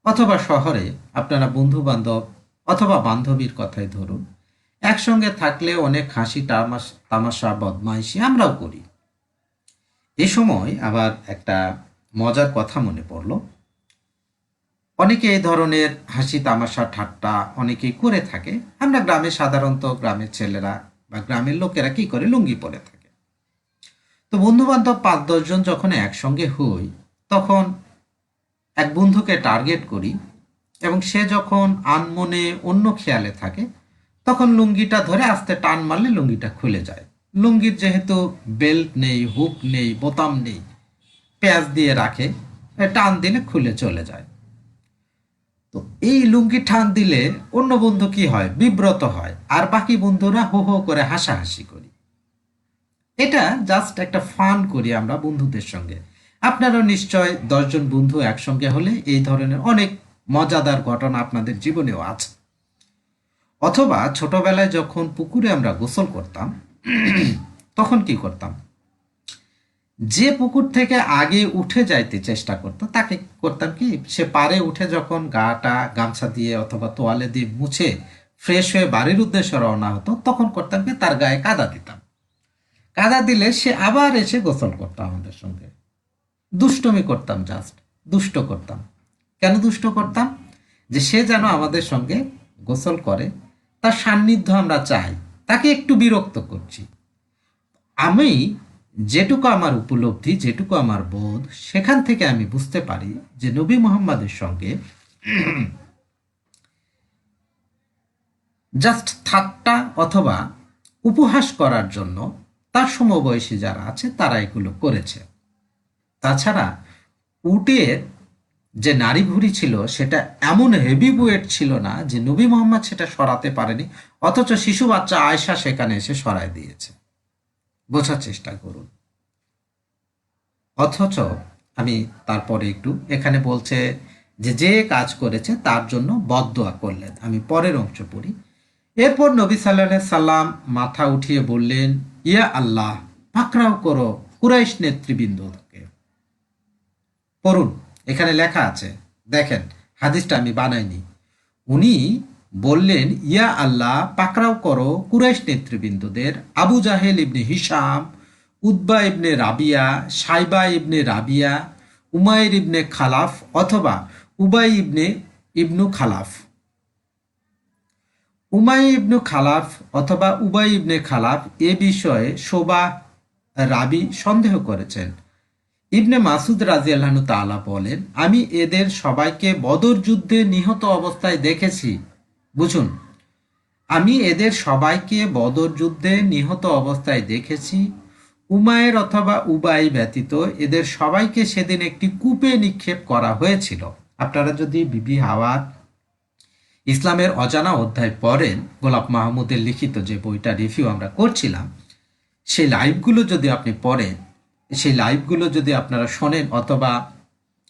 অথবা শহরে আপনারা বন্ধু বান্ধব অথবা বান্ধবীর কথাই ধরুন, একসঙ্গে থাকলে অনেক হাসি তামাশা বদমাইশি আমরাও করি। এ সময় আবার একটা মজার কথা মনে পড়ল। অনেকে এই ধরনের হাসি তামাশা ঠাট্টা অনেকেই করে থাকে। আমরা গ্রামে সাধারণত গ্রামের ছেলেরা বা গ্রামের লোকেরা কি করে, লুঙ্গি পরে থাকে। তো বন্ধু বান্ধব 5-10 জন যখন একসঙ্গে হই তখন এক বন্ধুকে টার্গেট করি এবং সে যখন আনমনে অন্য খেয়ালে থাকে তখন লুঙ্গিটা ধরে আস্তে টান মারলে লুঙ্গিটা খুলে যায়। লুঙ্গির যেহেতু বেল্ট নেই, হুক নেই, বোতাম নেই, প্যাচ দিয়ে রাখে, টান দিলে খুলে চলে যায়। তো এই লুঙ্গি টান দিলে অন্য বন্ধু কি হয়, বিব্রত হয়, আর বাকি বন্ধুরা হো হো করে হাসাহাসি করি। এটা জাস্ট একটা ফান করি আমরা বন্ধুদের সঙ্গে। আপনারাও নিশ্চয় 10 জন বন্ধু একসঙ্গে হলে এই ধরনের অনেক মজাদার ঘটনা আপনাদের জীবনেও আছে। অথবা ছোটবেলায় যখন পুকুরে আমরা গোসল করতাম তখন কি করতাম, যে পুকুর থেকে আগে উঠে যাইতে চেষ্টা করতো তাকে করতাম কি, সে পারে উঠে যখন গাটা গামছা দিয়ে অথবা তোয়ালে দিয়ে মুছে ফ্রেশ হয়ে বাড়ির উদ্দেশ্যে রওনা হতো তখন করতাম কি, তার গায়ে কাদা দিতাম। কাদা দিলে সে আবার এসে গোসল করতো আমাদের সঙ্গে। দুষ্টমি করতাম, জাস্ট দুষ্ট করতাম। কেন দুষ্ট করতাম? যে সে যেন আমাদের সঙ্গে গোসল করে, তার সান্নিধ্য আমরা চাই, তাকে একটু বিরক্ত করছি। আমি যেটুকু আমার উপলব্ধি, যেটুকু আমার বোধ, সেখান থেকে আমি বুঝতে পারি যে নবী মুহাম্মাদের সঙ্গে জাস্ট ঠাট্টা অথবা উপহাস করার জন্য তার সমবয়সী যারা আছে তারা এগুলো করেছে। তাছাড়া উটের যে নাড়ি ভুঁড়ি ছিল সেটা এমন হেভি ওয়েট ছিল না যে নবী মোহাম্মদ সেটা সরাতে পারেনি, অথচ শিশু বাচ্চা আয়েশা সেখানে এসে সরায় দিয়েছে। বোঝার চেষ্টা করুন। অথচ আমি তারপরে একটু এখানে বলছে যে যে কাজ করেছে তার জন্য বদদোয়া করলেন। আমি পরের অংশ পড়ি। এরপর নবী সাল্লাল্লাহু আলাইহি সাল্লাম মাথা উঠিয়ে বললেন, ইয়া আল্লাহ, পাকড়াও করো কুরাইশ নেতৃবৃন্দকে। পড়ুন, এখানে লেখা আছে, দেখেন, হাদিসটা আমি বানাইনি। উনি বললেন, ইয়া আল্লাহ, পাকড়াও করো কুরাইশ নেতৃবৃন্দদের, আবু জাহেল ইবনে হিশাম, উতবা ইবনে রাবিয়া, সাইবা ইবনে রাবিয়া, উমাইর ইবনে খালাফ অথবা উবাই ইবনু খালাফ। উমাই ইবনু খালাফ অথবা উবাই ইবনে খালাফ এ বিষয়ে শোবা রাবি সন্দেহ করেছেন। ইবনে মাসুদ রাদিয়াল্লাহু তাআলা বলেন, আমি এদের সবাইকে বদর যুদ্ধে নিহত অবস্থায় দেখেছি। বুঝুন, আমি এদের সবাইকে বদর যুদ্ধে নিহত অবস্থায় দেখেছি। উমায়ের অথবা উবাই ব্যতীত এদের সবাইকে সেদিন একটি কূপে নিক্ষেপ করা হয়েছিল। আপনারা যদি বিবি হাওয়ার ইসলামের অজানা অধ্যায় পড়েন, গোলাপ মাহমুদের লিখিত যে বইটা রিভিউ আমরা করছিলাম, সেই লাইভগুলো যদি আপনি পড়েন, সেই লাইভগুলো যদি আপনারা শোনেন অথবা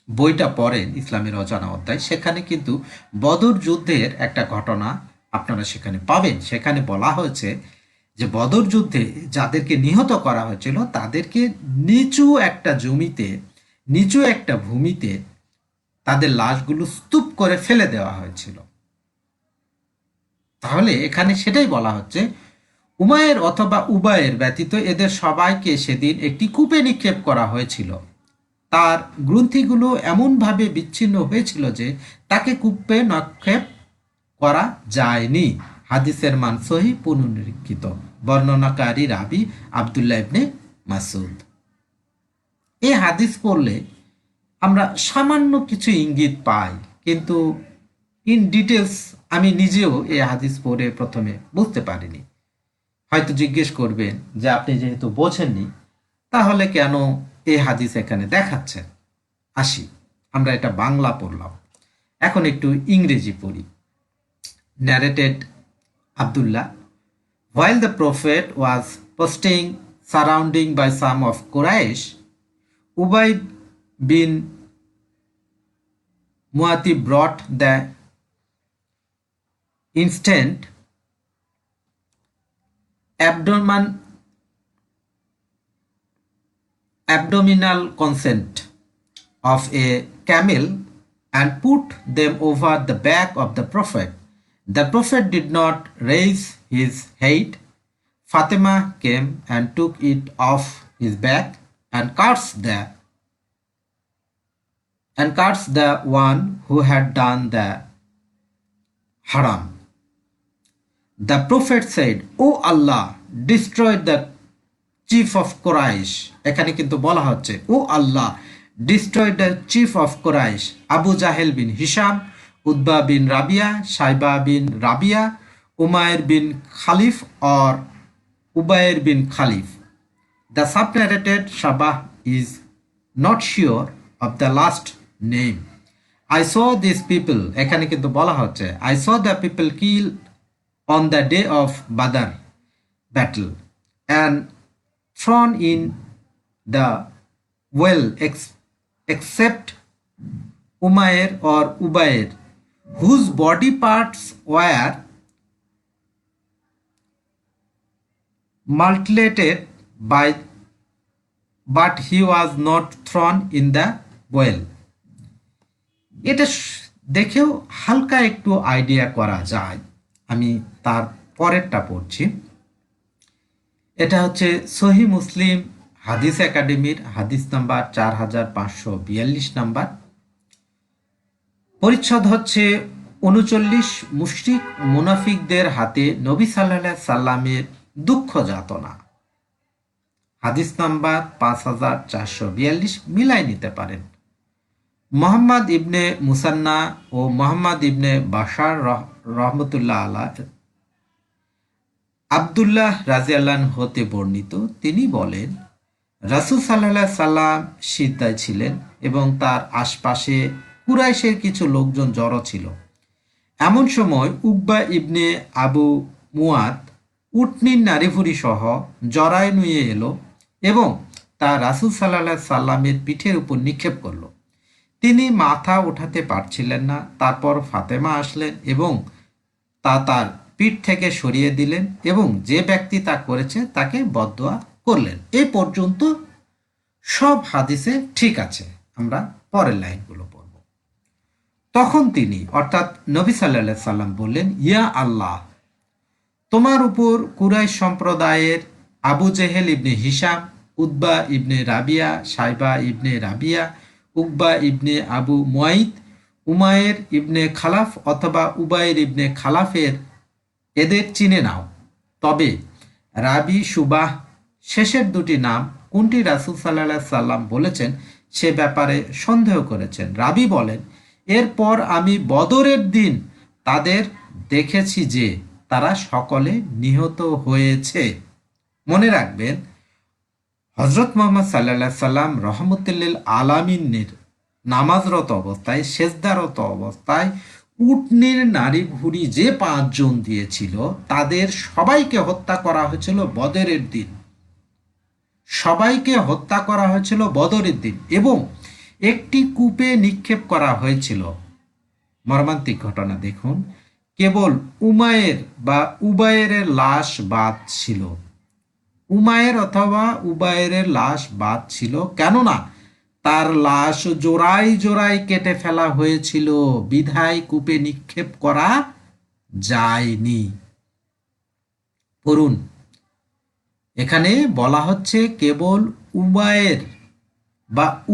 বইটা পড়েন ইসলামের অজানা অধ্যায়, সেখানে কিন্তু বদর যুদ্ধের একটা ঘটনা আপনারা সেখানে পাবেন। সেখানে বলা হয়েছে যে বদর যুদ্ধে যাদেরকে নিহত করা হয়েছিল তাদেরকে নিচু একটা জমিতে, নিচু একটা ভূমিতে তাদের লাশগুলো স্তূপ করে ফেলে দেওয়া হয়েছিল। তাহলে এখানে সেটাই বলা হচ্ছে, উমায়ের অথবা উবায়ের ব্যতীত এদের সবাইকে সেদিন একটি কূপে নিক্ষেপ করা হয়েছিল। তার গ্রন্থিগুলো এমনভাবে বিচ্ছিন্ন হয়েছিল যে তাকে কূপে নিক্ষেপ করা যায়নি। হাদিসের মান সহিহ পুনরুল্লিখিত। বর্ণনাকারী রাবি আব্দুল্লাহ ইবনে মাসউদ। এই হাদিস পড়লে আমরা সামান্য কিছু ইঙ্গিত পাই, কিন্তু ইন ডিটেলস আমি নিজেও এই হাদিস পড়ে প্রথমে বুঝতে পারিনি। হয়তো জিজ্ঞেস করবেন যে আপনি যেহেতু বোঝেননি তাহলে কেন এই হাদিস এখানে দেখাচ্ছেন। আসি, আমরা এটা বাংলা পড়লাম, এখন একটু ইংরেজি পড়ি। Narrated Abdullah, while the Prophet was posting surrounding by some of Quraysh, Ubay bin Muati brought the instant abdominal consent of a camel and put them over the back of the Prophet. The Prophet did not raise his head. Fatima came and took it off his back and cursed the one who had done the haram. The Prophet said, "O Allah, destroy the chief of Quraysh." এখানে কিন্তু বলা হচ্ছে, "ও আল্লাহ, destroy the chief of Quraysh, Abu Jahl bin Hisham, Utba bin Rabia, Shaiba bin Rabia, Umayr bin Khalif or Ubayr bin Khalif." The subnarrated Shabah is not sure of the last name. I saw these people, এখানে কিন্তু বলা হচ্ছে, I saw the people killed on the day of Badr battle and thrown in the well except Umayr or Ubayr, whose body parts were mutilated but he was not thrown in the well. এটা দেখেও হালকা একটু idea করা যায়। আমি তার পরেরটা পড়ছি। এটা হচ্ছে সহি মুসলিম হাদিস একাডেমির হাদিস নাম্বার 4542 নাম্বার। পরিচ্ছদ হচ্ছে 39 মুশরিক মুনাফিকদের হাতে নবী সাল্লাল্লাহু সাল্লামের দুঃখ যাতনা। হাদিস নাম্বার 5442 মিলাই নিতে পারেন। মোহাম্মদ ইবনে মুসান্না ও মোহাম্মদ ইবনে বাশার রহমতুল্লাহ আলাহ আব্দুল্লাহ রাজিয়াল্লাহু হতে বর্ণিত, তিনি বলেন, রাসূল সাল্লাল্লাহু সাল্লাম সিজদায় ছিলেন এবং তার আশপাশে কুরাইশের কিছু লোকজন জড়ো ছিল। এমন সময় উকবা ইবনে আবু মুয়াত উটনির নাড়িভুড়ি সহ জড়ায় নুয়ে এলো এবং তা রাসূল সাল্লাল্লাহু সাল্লামের পিঠের উপর নিক্ষেপ করল। তিনি মাথা উঠাতে পারছিলেন না। তারপর ফাতেমা আসলেন এবং তা তার পিঠ থেকে সরিয়ে দিলেন এবং যে ব্যক্তি তা করেছে তাকে বদদোয়া করলেন। এই পর্যন্ত সব হাদিসে ঠিক আছে। আমরা পরের লাইনগুলো পড়ব। তখন তিনি অর্থাৎ নবী সাল্লাল্লাহু সাল্লাম বললেন, ইয়া আল্লাহ, তোমার উপর কুরাইশ সম্প্রদায়ের আবু জেহেল ইবনে হিশাম, উতবা ইবনে রাবিয়া, সাইবা ইবনে রাবিয়া, উকবা ইবনে আবু মুয়াইত, উমায়ের ইবনে খালাফ অথবা উবায়ের ইবনে খালাফের এদের চিনে নাও। তবে রাবি সুবাহ শেষের দুটি নাম কোনটি রাসূল সাল্লাল্লাহু সাল্লাম বলেছেন সে ব্যাপারে সন্দেহ করেছেন। রাবি বলেন, এরপর আমি বদরের দিন তাদের দেখেছি যে তারা সকলে নিহত হয়েছে। মনে রাখবেন, হযরত মুহাম্মদ সাল্লাল্লাহু সাল্লাম রহমতুল্লিল আলামিনের নামাজরত অবস্থায়, সেজদারত অবস্থায় উটনির নারী ভুড়ি যে 5 জন দিয়েছিল তাদের সবাইকে হত্যা করা হয়েছিল বদরের দিন। সবাইকে হত্যা করা হয়েছিল বদরের দিন এবং একটি কূপে নিক্ষেপ করা হয়েছিল। মর্মান্তিক ঘটনা দেখুন, কেবল উমায়ের বা উবায়ের লাশ বাদ ছিল। উমায়ের অথবা উবায়ের লাশ বাদ ছিল, কেননা তার লাশ জোড়ায় জোড়ায় কেটে ফেলা হয়েছিল, বিধায় কূপে নিক্ষেপ করা যায়নি। পড়ুন, এখানে বলা হচ্ছে কেবল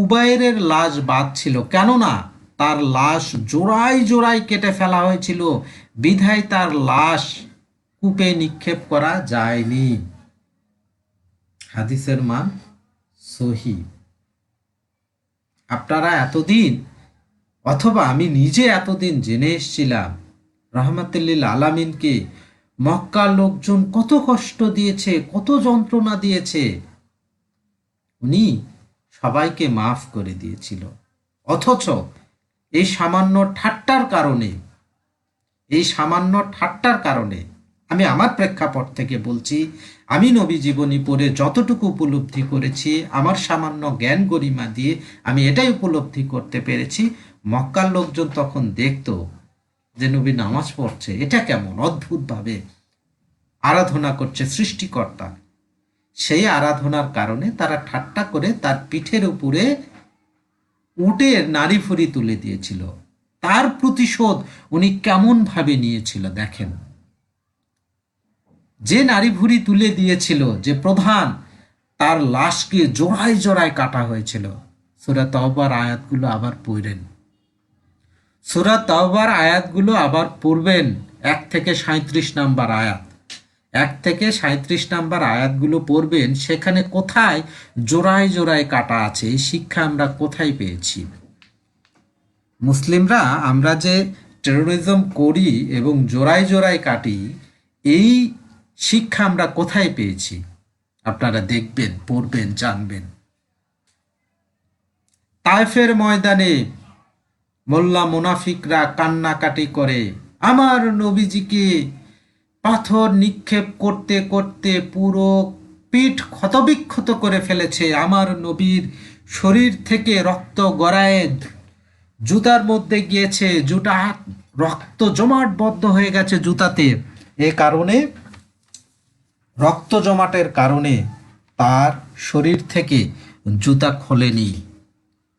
উবায়েরের লাশ বাদ ছিল, কেননা তার লাশ জোড়ায় জোড়ায় কেটে ফেলা হয়েছিল, বিধায় তার লাশ কূপে নিক্ষেপ করা যায়নি। হাদিসের মান সহি। আপনারা এতদিন, অথবা আমি নিজে এতদিন জেনে এসেছিলাম রহমাতুল্লিল আলামিনকে মক্কার লোকজন কত কষ্ট দিয়েছে, কত যন্ত্রণা দিয়েছে, উনি সবাইকে মাফ করে দিয়েছিল। অথচ এই সামান্য ঠাট্টার কারণে আমি আমার প্রেক্ষাপট থেকে বলছি, আমি নবী জীবনী পড়ে যতটুকু উপলব্ধি করেছি, আমার সামান্য জ্ঞান গরিমা দিয়ে আমি এটাই উপলব্ধি করতে পেরেছি, মক্কার লোকজন তখন দেখতো যে নবী নামাজ পড়ছে, এটা কেমন অদ্ভুতভাবে আরাধনা করছে সৃষ্টিকর্তা। সেই আরাধনার কারণে তারা ঠাট্টা করে তার পিঠের উপরে উটের নাড়ি ভুঁড়ি তুলে দিয়েছিল। তার প্রতিশোধ উনি কেমন ভাবে নিয়েছিল দেখেন। যে নাড়ি ভুঁড়ি তুলে দিয়েছিল, যে প্রধান, তার লাশকে জোড়ায় জোড়ায় কাটা হয়েছিল। সূরা তাওবার আয়াতগুলো আবার পড়েন, সূরা তাওবার আয়াতগুলো আবার পড়বেন, 1 থেকে 37 নাম্বার আয়াত, 1 থেকে 37 নাম্বার আয়াতগুলো পড়বেন। সেখানে কোথায় জোড়ায় জোড়ায় কাটা আছে, এই শিক্ষা আমরা কোথায় পেয়েছি? মুসলিমরা আমরা যে টেরোরিজম করি এবং জোড়ায় জোড়ায় কাটি, এই শিক্ষা আমরা কোথায় পেয়েছি? আপনারা দেখবেন, পড়বেন, জানবেন। তায়েফের ময়দানে মোল্লা মুনাফিকরা কান্নাকাটি করে, আমার নবীজিকে পাথর নিক্ষেপ করতে করতে পুরো পিঠ ক্ষতবিক্ষত করে ফেলেছে, আমার নবীর শরীর থেকে রক্ত গড়ায় জুতার মধ্যে গিয়েছে, জুতা রক্ত জমাটবদ্ধ হয়ে গেছে জুতাতে। এ কারণে, রক্ত জমাটের কারণে তার শরীর থেকে জুতা খোলেনি।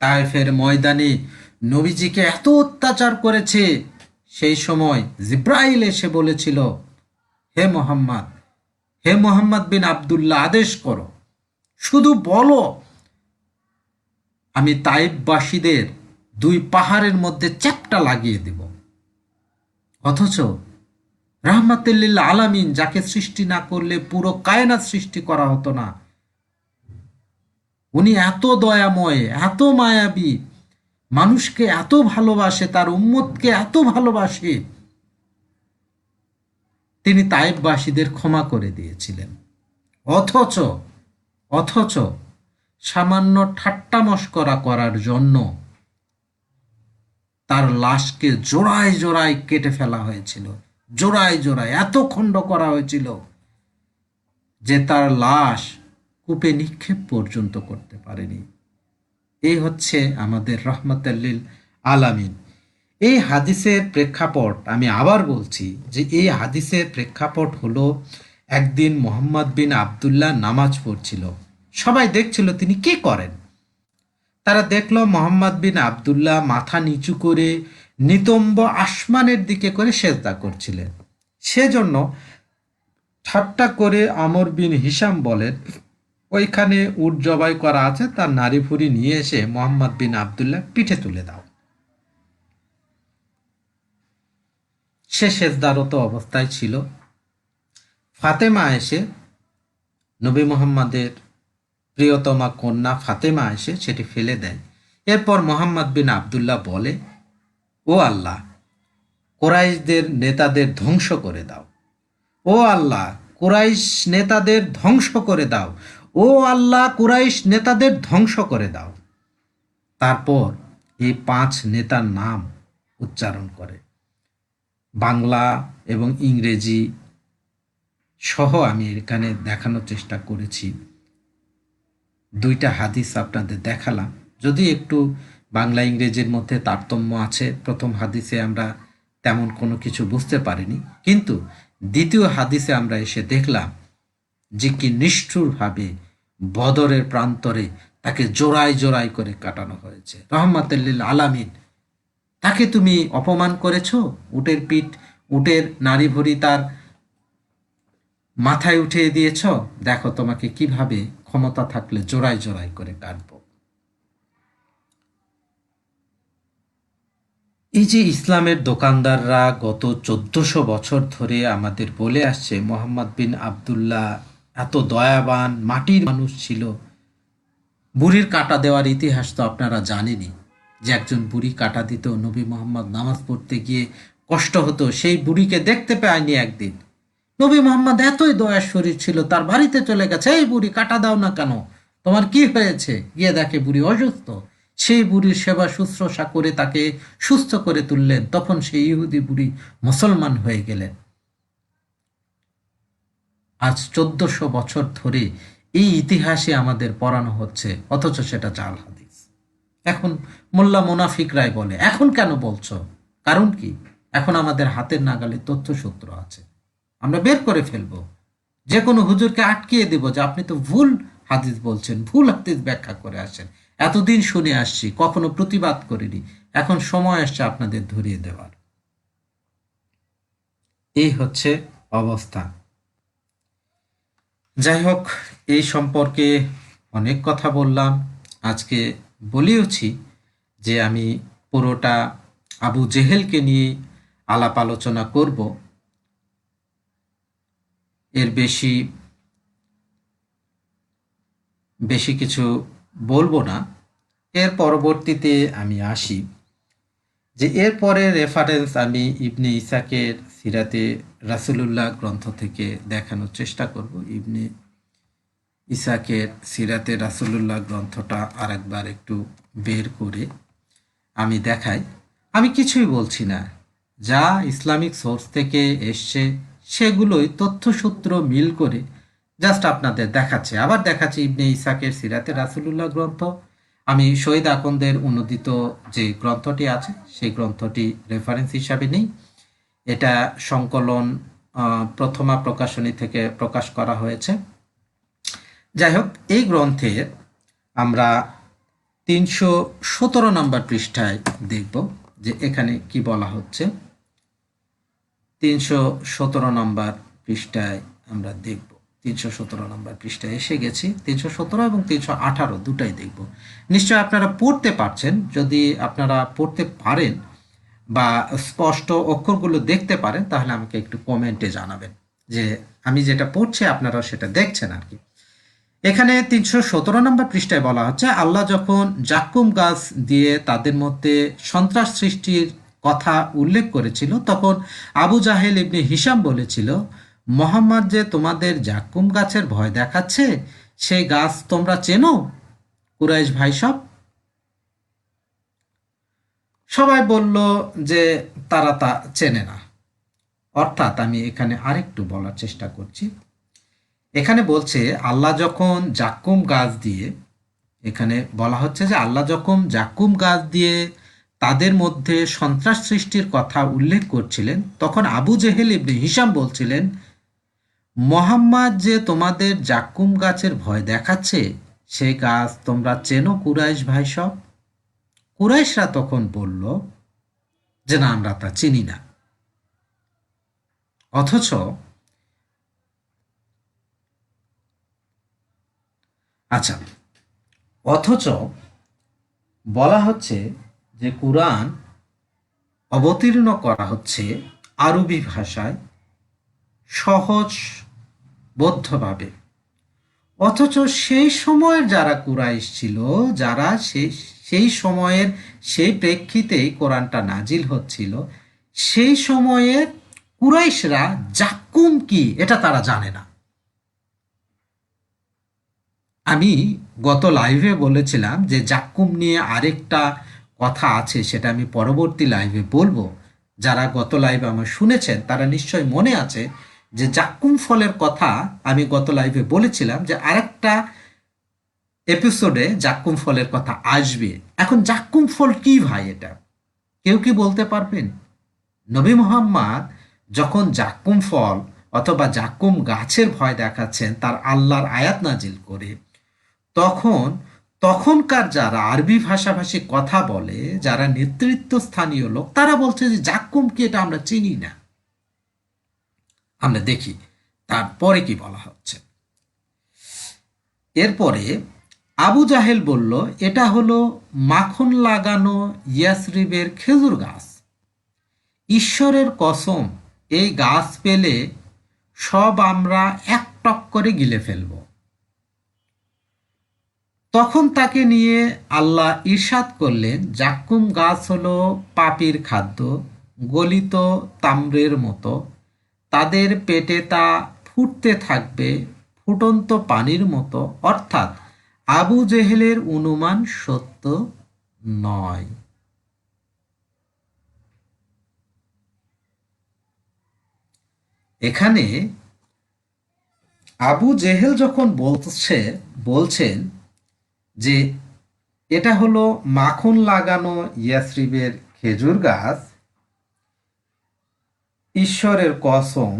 তায়েফের ময়দানে নবীজিকে এত অত্যাচার করেছে, সেই সময় জিব্রাইল এসে বলেছিল, হে মোহাম্মদ বিন আব্দুল্লাহ, আদেশ করো, শুধু বলো, আমি তাইফবাসীদের 2 পাহাড়ের মধ্যে চ্যাপ্টা লাগিয়ে দেব। অথচ রাহমাতুল্লিল আলামিন, যাকে সৃষ্টি না করলে পুরো কায়নাত সৃষ্টি করা হতো না, উনি এত দয়াময়, এত মায়াবী, মানুষকে এত ভালোবাসে, তার উম্মতকে এত ভালোবাসে, তিনি তায়েফবাসীদের ক্ষমা করে দিয়েছিলেন। অথচ সামান্য ঠাট্টা মশকরা করার জন্য তার লাশকে জোড়ায় জোড়ায় কেটে ফেলা হয়েছিল, জোড়ায় জোড়ায় এত খণ্ড করা হয়েছিল যে তার লাশ কূপে নিক্ষেপ পর্যন্ত করতে পারেনি। এই হচ্ছে আমাদের রহমাতুল্লিল আলামিন। এই হাদিসের প্রেক্ষাপট, আমি আবার বলছি যে এই হাদিসের প্রেক্ষাপট হলো, একদিন মোহাম্মদ বিন আব্দুল্লাহ নামাজ পড়ছিল, সবাই দেখছিল তিনি কি করেন। তারা দেখলো মোহাম্মদ বিন আব্দুল্লাহ মাথা নিচু করে নিতম্ব আসমানের দিকে করে সেজদা করছিলেন। সেজন্য ঠাট্টা করে আমর বিন হিশাম বলেন, ওইখানে উট জবাই করা আছে, তার নাড়ি ভুঁড়ি নিয়ে এসে মোহাম্মদ বিন আব্দুল্লাহ পিঠে তুলে দাও। সে সেজদারত অবস্থায় ছিল। ফাতেমা এসে, নবী মুহাম্মাদের প্রিয়তমা কন্যা ফাতেমা এসে সেটি ফেলে দেয়। এরপর মোহাম্মদ বিন আব্দুল্লাহ বলে, ও আল্লাহ, কুরাইশদের নেতাদের ধ্বংস করে দাও, ও আল্লাহ, কুরাইশ নেতাদের ধ্বংস করে দাও, ও আল্লাহ, কুরাইশ নেতাদের ধ্বংস করে দাও। তারপর এই 5 নেতার নাম উচ্চারণ করে। বাংলা এবং ইংরেজি সহ আমি এখানে দেখানোর চেষ্টা করেছি। 2টা হাদিস আপনাদের দেখালাম, যদি একটু বাংলা ইংরেজির মধ্যে তারতম্য আছে। প্রথম হাদিসে আমরা তেমন কোনো কিছু বুঝতে পারিনি, কিন্তু দ্বিতীয় হাদিসে আমরা এসে দেখলাম যে কি নিষ্ঠুরভাবে বদরের প্রান্তরে তাকে জোড়ায় জোড়ায় করে কাটানো হয়েছে। রহমাতুল লিল আলামিন, তাকে তুমি অপমান করেছো। উটের পিঠ, উটের নাড়ি ভুঁড়ি তার মাথায় উঠিয়ে দিয়েছ। দেখো তোমাকে কিভাবে ক্ষমতা থাকলে জোড়ায় জোড়ায় করে কাটবো। এই যে ইসলামের দোকানদাররা গত 1400 বছর ধরে আমাদের বলে আসছে মোহাম্মদ বিন আবদুল্লাহ এত দয়াবান মাটির মানুষ ছিল। বুড়ির কাটা দেওয়ার ইতিহাস তো আপনারা জানেনই, যে একজন বুড়ি কাটা দিত, নবী মোহাম্মদ নামাজ পড়তে গিয়ে কষ্ট হতো, সেই বুড়িকে দেখতে পায়নি একদিন। নবী মোহাম্মদ এতই দয়ার শরীর ছিল, তার বাড়িতে চলে গেছে, এই বুড়ি কাটা দাও না কেন, তোমার কি হয়েছে? গিয়ে দেখে বুড়ি অসুস্থ। সেই বুড়ির সেবা শুশ্রূষা করে তাকে সুস্থ করে তুললেন। তখন সেই ইহুদি বুড়ি মুসলমান হয়ে গেলেন। আজ 1400 বছর ধরে এই ইতিহাসে আমাদের পড়ানো হচ্ছে, অথচ সেটা জাল হাদিস। এখন মোল্লা মুনাফিকরাই বলে, এখন কেন বলছো? কারণ কি? এখন আমাদের হাতের নাগালে তথ্যসূত্র আছে, আমরা বের করে ফেলবো। যে কোনো হুজুরকে আটকিয়ে দেব যে আপনি তো ভুল হাদিস বলছেন, ভুল হাদিস ব্যাখ্যা করে আসেন। এতদিন শুনে আসছি, কখনো প্রতিবাদ করিনি, এখন সময় আসছে আপনাদের ধরিয়ে দেওয়ার। এই হচ্ছে অবস্থা। যাই হোক, এই সম্পর্কে অনেক কথা বললাম, আজকে বলিওছি যে আমি পুরোটা আবু জেহেলকে নিয়ে আলাপ আলোচনা করব, এর বেশি বেশি কিছু বলবো না। এর পরবর্তীতে আমি আসি যে এরপরে রেফারেন্স আমি ইবনে ইসাকের সিরাতে রাসূলুল্লাহ গ্রন্থ থেকে দেখানোর চেষ্টা করব। ইবনে ইসাকের সিরাতে রাসূলুল্লাহ গ্রন্থটা আরেকবার একটু বের করে আমি দেখাই। আমি কিছুই বলছি না, যা ইসলামিক সোর্স থেকে এসছে সেগুলোই তথ্যসূত্র মিল করে জাস্ট আপনাদের দেখাচ্ছে। আবার দেখাচ্ছি ইবনে ইসাকের সিরাতে রাসূলুল্লাহ গ্রন্থ। আমি শহীদ আকন্দের অনুদিত যে গ্রন্থটি আছে সেই গ্রন্থটি রেফারেন্স হিসাবে নেই। এটা সংকলন প্রথমা প্রকাশনী থেকে প্রকাশ করা হয়েছে। যাই হোক, এই গ্রন্থের আমরা 317 নম্বর পৃষ্ঠায় দেখব যে এখানে কি বলা হচ্ছে। 317 নম্বর পৃষ্ঠায় আমরা দেখব, 317 নম্বর পৃষ্ঠায় এসে গেছি। 317 এবং 318 দুটাই দেখব। নিশ্চয় আপনারা পড়তে পারছেন। যদি আপনারা পড়তে পারেন বা স্পষ্ট অক্ষরগুলো দেখতে পারেন তাহলে আমাকে একটু কমেন্টে জানাবেন যে আমি যেটা পড়ছি আপনারা সেটা দেখছেন আর কি। এখানে 317 নম্বর পৃষ্ঠায় বলা হচ্ছে, আল্লাহ যখন জাক্কুম গাছ দিয়ে তাদের মধ্যে সন্ত্রাস সৃষ্টির কথা উল্লেখ করেছিল, তখন আবু জাহেল ইবনে হিশাম বলেছিল, মোহাম্মদ যে তোমাদের জাক্কুম গাছের ভয় দেখাচ্ছে, সেই গাছ তোমরা চেনো? কুরাইশ ভাই সবাই বলল যে তারা তা চেনে না। অর্থাৎ আমি এখানে আরেকটু বলার চেষ্টা করছি। এখানে বলছে আল্লাহ যখন জাক্কুম গাছ দিয়ে, এখানে বলা হচ্ছে যে আল্লাহ যখন জাক্কুম গাছ দিয়ে তাদের মধ্যে সন্ত্রাস সৃষ্টির কথা উল্লেখ করছিলেন, তখন আবু জেহেল ইবনে হিশাম বলছিলেন, মোহাম্মদ যে তোমাদের জাক্কুম গাছের ভয় দেখাচ্ছে, সেই গাছ তোমরা চেনো কুরাইশ ভাই সব? কুরাইশরা তখন বলল যে না, আমরা তা চিনি না। অথচ বলা হচ্ছে যে কুরআন অবতীর্ণ করা হচ্ছে আরবি ভাষায় সহজ বোধ্যভাবে। অথচ সেই সময়ের যারা কুরাইশ ছিল, যারা সেই সময়ের সেই প্রেক্ষিতেই কোরআনটা নাজিল হচ্ছিল, সেই সময়ের কুরাইশরা জাক্কুম কি এটা তারা জানে না। আমি গত লাইভে বলেছিলাম যে জাক্কুম নিয়ে আরেকটা কথা আছে, সেটা আমি পরবর্তী লাইভে বলবো। যারা গত লাইভে আমার শুনেছেন তারা নিশ্চয় মনে আছে যে জাক্কুম ফলের কথা আমি গত লাইভে বলেছিলাম যে আরেকটা এপিসোডে জাক্কুম ফলের কথা আসবে। এখন জাক্কুম ফল কি ভাই? এটা কেউ কি বলতে পারবেন? নবী মুহাম্মদ যখন জাক্কুম ফল অথবা জাক্কুম গাছের ভয় দেখাচ্ছেন তার আল্লাহর আয়াত নাজিল করে, তখনকার যারা আরবি ভাষাভাষী কথা বলে, যারা নেতৃত্বস্থানীয় লোক, তারা বলছে যে জাক্কুম কি এটা আমরা চিনি না। আমরা দেখি তারপরে কি বলা হচ্ছে। এরপরে আবু জাহেল বলল, এটা হলো মাখন লাগানো ইয়াসরিবের খেজুর গাছ। ঈশ্বরের কসম, এই গাছ পেলে সব আমরা এক টক করে গিলে ফেলব। তখন তাকে নিয়ে আল্লাহ ইরশাদ করলেন, জাক্কুম গাছ হলো পাপীর খাদ্য, গলিত তাম্রের মতো। তাদের পেটে তা ফুটতে থাকবে ফুটন্ত পানির মতো। অর্থাৎ আবু জেহেলের অনুমান সত্য নয়। এখানে আবু জেহেল যখন বলছেন যে এটা হলো মাখন লাগানো ইয়াসরিবের খেজুর গাছ, ঈশ্বরের কসম,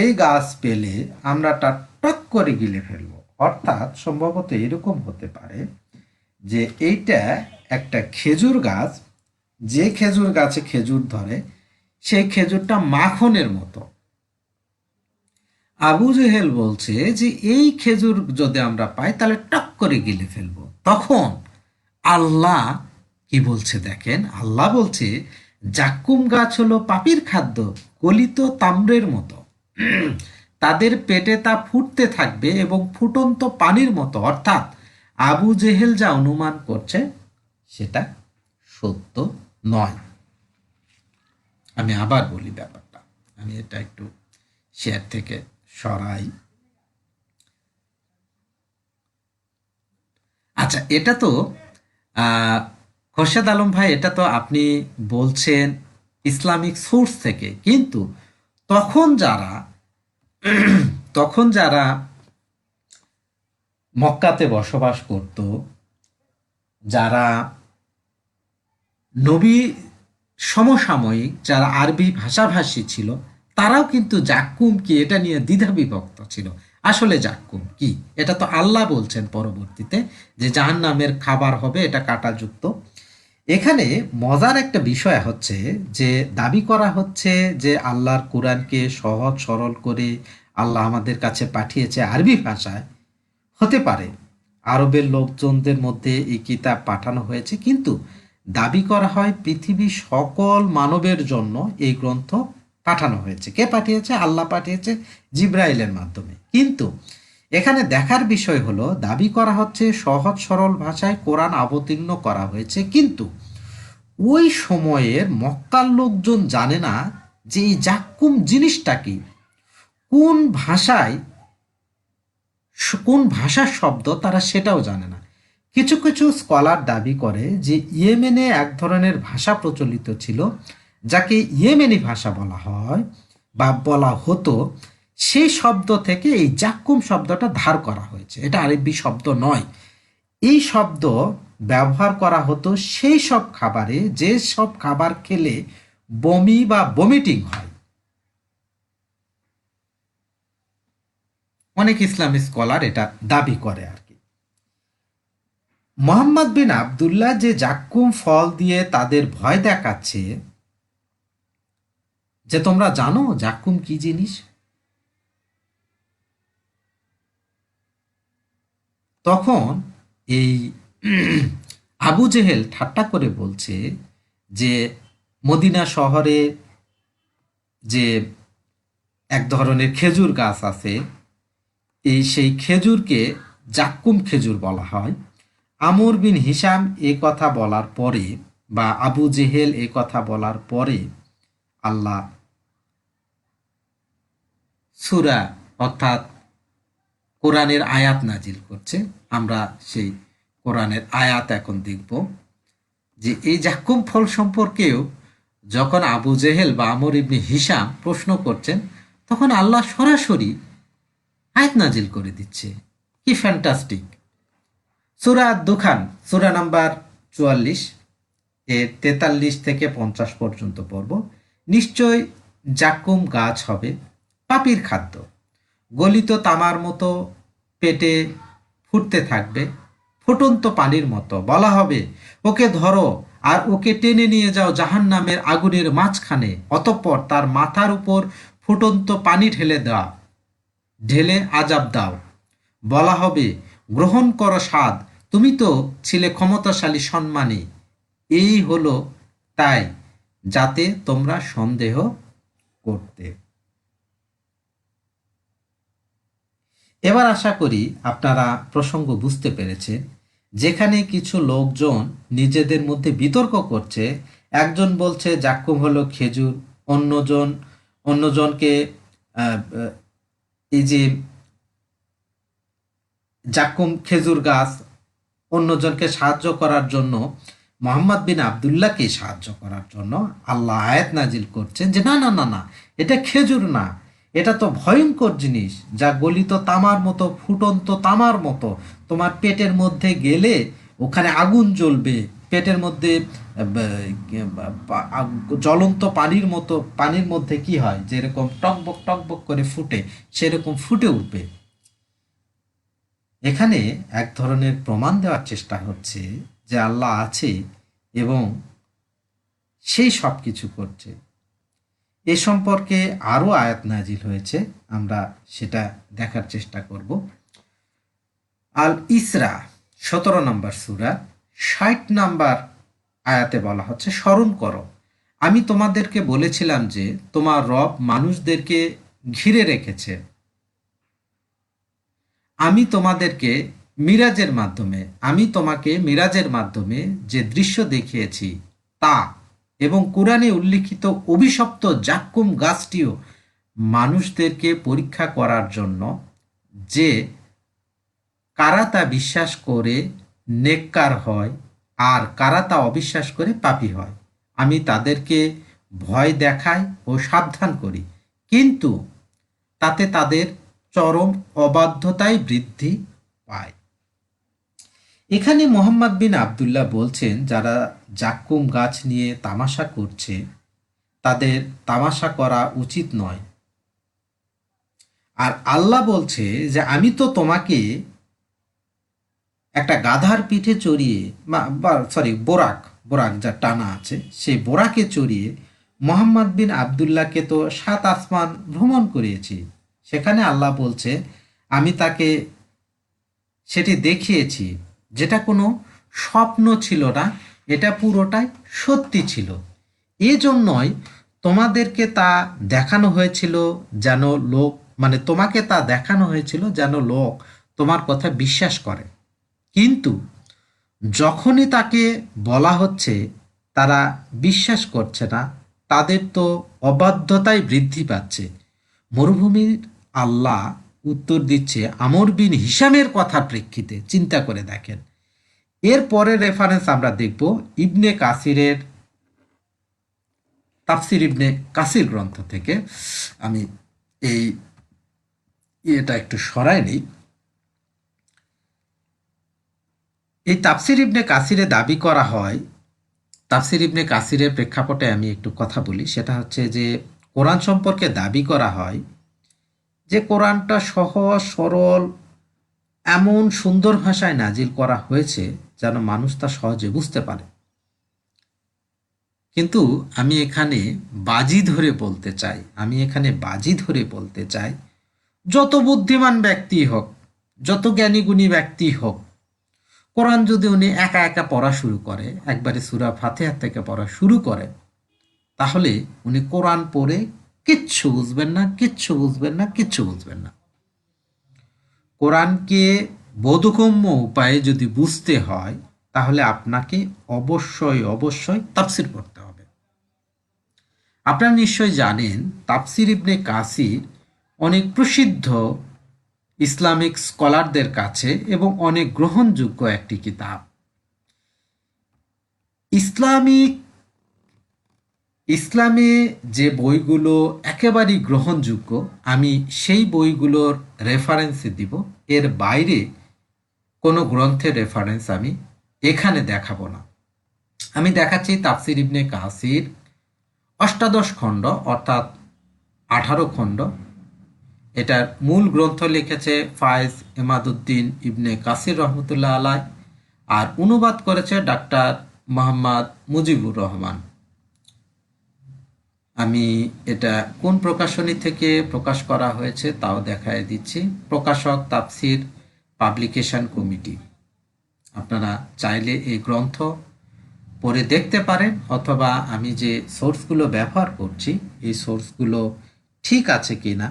এই গাছ পেলে আমরা তা টক করে গিলে ফেলবো। অর্থাৎ সম্ভবত এরকম হতে পারে যে এইটা একটা খেজুর গাছ, যে খেজুর গাছে খেজুর ধরে সেই খেজুরটা মাখনের মতো। আবু জেহেল বলছে যে এই খেজুর যদি আমরা পাই তাহলে টক করে গিলে ফেলবো। তখন আল্লাহ কি বলছে দেখেন, আল্লাহ বলছে জাক্কুম গাছ হলো পাপীর খাদ্য, গলিত তাম্রের মতো। তাদের পেটে তা ফুটতে থাকবে এবং ফুটন্ত পানির মতো। অর্থাৎ আবু জেহেল যা অনুমান করছে সেটা সত্য নয়। আমি আবার বলি ব্যাপারটা, আমি এটা একটু শেয়ার থেকে সরাই। আচ্ছা, এটা তো খোরশেদ আলম ভাই, এটা তো আপনি বলছেন ইসলামিক সোর্স থেকে, কিন্তু তখন যারা তখন যারা মক্কাতে বসবাস করত, যারা নবী সমসাময়িক, যারা আরবি ভাষাভাষী ছিল, তারাও কিন্তু জাক্কুম কি এটা নিয়ে দ্বিধা বিভক্ত ছিল। আসলে জাক্কুম কি, এটা তো আল্লাহ বলছেন পরবর্তীতে যে জাহান্নামের খাবার হবে, এটা কাঁটাযুক্ত। এখানে মজার একটা বিষয় হচ্ছে যে দাবি করা হচ্ছে যে আল্লাহর কোরআনকে সহজ সরল করে আল্লাহ আমাদের কাছে পাঠিয়েছে আরবি ভাষায়। হতে পারে আরবের লোকজনদের মধ্যে এই কিতাব পাঠানো হয়েছে, কিন্তু দাবি করা হয় পৃথিবীর সকল মানবের জন্য এই গ্রন্থ পাঠানো হয়েছে। কে পাঠিয়েছে? আল্লাহ পাঠিয়েছে জিব্রাইলের মাধ্যমে। কিন্তু এখানে দেখার বিষয় হলো, দাবি করা হচ্ছে সহজ সরল ভাষায় কোরআন অবতীর্ণ করা হয়েছে, কিন্তু ওই সময়ের মক্কার লোকজন জানে না যে এই জাক্কুম জিনিসটা কি, কোন ভাষায়, কোন ভাষার শব্দ, তারা সেটাও জানে না। কিছু কিছু স্কলার দাবি করে যে ইয়েমেনে এক ধরনের ভাষা প্রচলিত ছিল যাকে ইয়েমেনি ভাষা বলা হয় বা বলা হতো, সেই শব্দ থেকে এই জাক্কুম শব্দটা ধার করা হয়েছে। এটা আরবি শব্দ নয়। এই শব্দ ব্যবহার করা হতো সেই সব খাবারে যে সব খাবার খেলে বমি বা বমিটিং হয়। অনেক ইসলামী স্কলার এটা দাবি করে আর কি। মোহাম্মদ বিন আবদুল্লাহ যে জাক্কুম ফল দিয়ে তাদের ভয় দেখাচ্ছে যে তোমরা জানো জাক্কুম কি জিনিস, তখন এই আবু জেহেল ঠাট্টা করে বলছে যে মদিনা শহরে যে এক ধরনের খেজুর গাছ আছে, সেই খেজুরকে জাক্কুম খেজুর বলা হয়। আমর বিন হিসাম এ কথা বলার পরে, বা আবু জেহেল এ কথা বলার পরে, আল্লাহ সূরা অর্থাৎ কোরআনের আয়াত নাজিল করছে। আমরা সেই কোরআনের আয়াত এখন দেখব যে এই জাক্কুম ফল সম্পর্কেও যখন আবু জেহেল বা আমর ইবনে হিসাম প্রশ্ন করছেন, তখন আল্লাহ সরাসরি আয়াত নাজিল করে দিচ্ছে। কি ফ্যান্টাস্টিক! সূরা দুখান, সূরা নাম্বার 44 এর 43 থেকে 50 পর্যন্ত পড়ব। নিশ্চয় জাক্কুম গাছ হবে পাপীর খাদ্য, গলিত তামার মতো পেটে ফুটতে থাকবে ফুটন্ত পানির মতো। বলা হবে, ওকে ধরো আর ওকে টেনে নিয়ে যাও জাহান্নামের আগুনের মাঝখানে, অতঃপর তার মাথার উপর ফুটন্ত পানি ঢেলে আজাব দাও। বলা হবে, গ্রহণ করো স্বাদ, তুমি তো ছিলে ক্ষমতাশালী সম্মানী। এই হলো তাই, যাতে তোমরা সন্দেহ করতে। এবার আশা করি আপনারা প্রসঙ্গ বুঝতে পেরেছেন। যেখানে কিছু লোকজন নিজেদের মধ্যে বিতর্ক করছে, একজন বলছে জাক্কুম হলো খেজুর, অন্যজনকে আহ, আহ, এই যে জাক্কুম খেজুর গাছ, অন্যজনকে সাহায্য করার জন্য, মোহাম্মদ বিন আবদুল্লাহকে সাহায্য করার জন্য আল্লাহ আয়াত নাজিল করছেন যে না না না না, এটা খেজুর না, এটা তো ভয়ঙ্কর জিনিস, যা গলিত তামার মতো, ফুটন্ত তামার মতো। তোমার পেটের মধ্যে গেলে ওখানে আগুন জ্বলবে, পেটের মধ্যে জ্বলন্ত পানির মধ্যে কি হয়, যেরকম টকবক টকবক করে ফুটে, সেরকম ফুটে উঠবে। এখানে এক ধরনের প্রমাণ দেওয়ার চেষ্টা হচ্ছে যে আল্লাহ আছে এবং সেই সব কিছু করছে। এ সম্পর্কে আরও আয়াত নাজিল হয়েছে, আমরা সেটা দেখার চেষ্টা করব। আল ইসরা 17 নম্বর সূরা 60 নম্বর আয়াতে বলা হচ্ছে, স্মরণ করো, আমি তোমাদেরকে বলেছিলাম যে তোমার রব মানুষদেরকে ঘিরে রেখেছে। আমি তোমাকে মিরাজের মাধ্যমে যে দৃশ্য দেখিয়েছি তা, এবং কুরআনে উল্লিখিত অভিশপ্ত জাক্কুম গাছটিও মানুষদেরকে পরীক্ষা করার জন্য, যে কারা তা বিশ্বাস করে নেককার হয় আর কারা তা অবিশ্বাস করে পাপী হয়। আমি তাদেরকে ভয় দেখাই ও সাবধান করি, কিন্তু তাতে তাদের চরম অবাধ্যতায় বৃদ্ধি পায়। এখানে মোহাম্মদ বিন আবদুল্লাহ বলছেন, যারা জাক্কুম গাছ নিয়ে তামাশা করছে তাদের তামাশা করা উচিত নয়। আর আল্লাহ বলছে যে আমি তো তোমাকে একটা গাধার পিঠে চড়িয়ে, বোরাক, যা টানা আছে সেই বোরাকে চড়িয়ে মোহাম্মদ বিন আবদুল্লাহকে তো 7 আসমান ভ্রমণ করিয়েছি। সেখানে আল্লাহ বলছে আমি তাকে সেটি দেখিয়েছি, যেটা কোনো স্বপ্ন ছিল না, এটা পুরোটাই সত্যি ছিল। এজন্যই তোমাদেরকে তা দেখানো হয়েছিল যেন লোক, তোমাকে তা দেখানো হয়েছিল যেন লোক তোমার কথা বিশ্বাস করে। কিন্তু যখনই তাকে বলা হচ্ছে তারা বিশ্বাস করছে না, তাদের তো অবাধ্যতাই বৃদ্ধি পাচ্ছে। মরুভূমির আল্লাহ উত্তর দিচ্ছে আমর বিন হিসামের কথার প্রেক্ষিতে। চিন্তা করে দেখেন। এর পরের রেফারেন্স আমরা দেখব ইবনে কাসিরের তাফসির ইবনে কাসির গ্রন্থ থেকে। আমি এই এটা একটু সরাই নিই। এই তাফসির ইবনে কাসিরে দাবি করা হয়, তাফসির ইবনে কাসিরের প্রেক্ষাপটে আমি একটু কথা বলি। সেটা হচ্ছে যে কোরআন সম্পর্কে দাবি করা হয় যে কোরআনটা সহজ সরল, এমন সুন্দর ভাষায় নাজিল করা হয়েছে যেন মানুষ তা সহজে বুঝতে পারে। কিন্তু আমি এখানে বাজি ধরে বলতে চাই, যত বুদ্ধিমান ব্যক্তি হোক, যত জ্ঞানীগুণী ব্যক্তি হোক, কোরআন যদি উনি একা একা পড়া শুরু করে, একবারে সূরা ফাতিহা থেকে পড়া শুরু করে, তাহলে উনি কোরআন পড়ে কিচ্ছু বুঝবেন না। কোরআনকে বোধগম্য উপায়ে যদি বুঝতে হয়, তাহলে আপনাকে অবশ্যই তাফসির পড়তে হবে। আপনারা নিশ্চয় জানেন তাফসির ইবনে কাসির অনেক প্রসিদ্ধ ইসলামিক স্কলারদের কাছে এবং অনেক গ্রহণযোগ্য একটি কিতাব। ইসলামে যে বইগুলো একেবারেই গ্রহণযোগ্য, আমি সেই বইগুলোর রেফারেন্স দিব। এর বাইরে কোনো গ্রন্থের রেফারেন্স আমি এখানে দেখাবো না। আমি দেখাচ্ছি তাফসির ইবনে কাসির 18 খণ্ড, অর্থাৎ 18 খণ্ড। এটার মূল গ্রন্থ লিখেছে ফায়েজ এমাদউদ্দিন ইবনে কাসির রহমতুল্লাহ আলাই। আর অনুবাদ করেছে ডাক্তার মোহাম্মদ মুজিবুর রহমান। আমি এটা কোন প্রকাশনী থেকে প্রকাশ করা হয়েছে তাও দেখায় দিচ্ছি। প্রকাশক তাফসির পাবলিকেশন কমিটি। আপনারা চাইলে এই গ্রন্থ পড়ে দেখতে পারেন, অথবা আমি যে সোর্সগুলো ব্যবহার করছি এই সোর্সগুলো ঠিক আছে কি না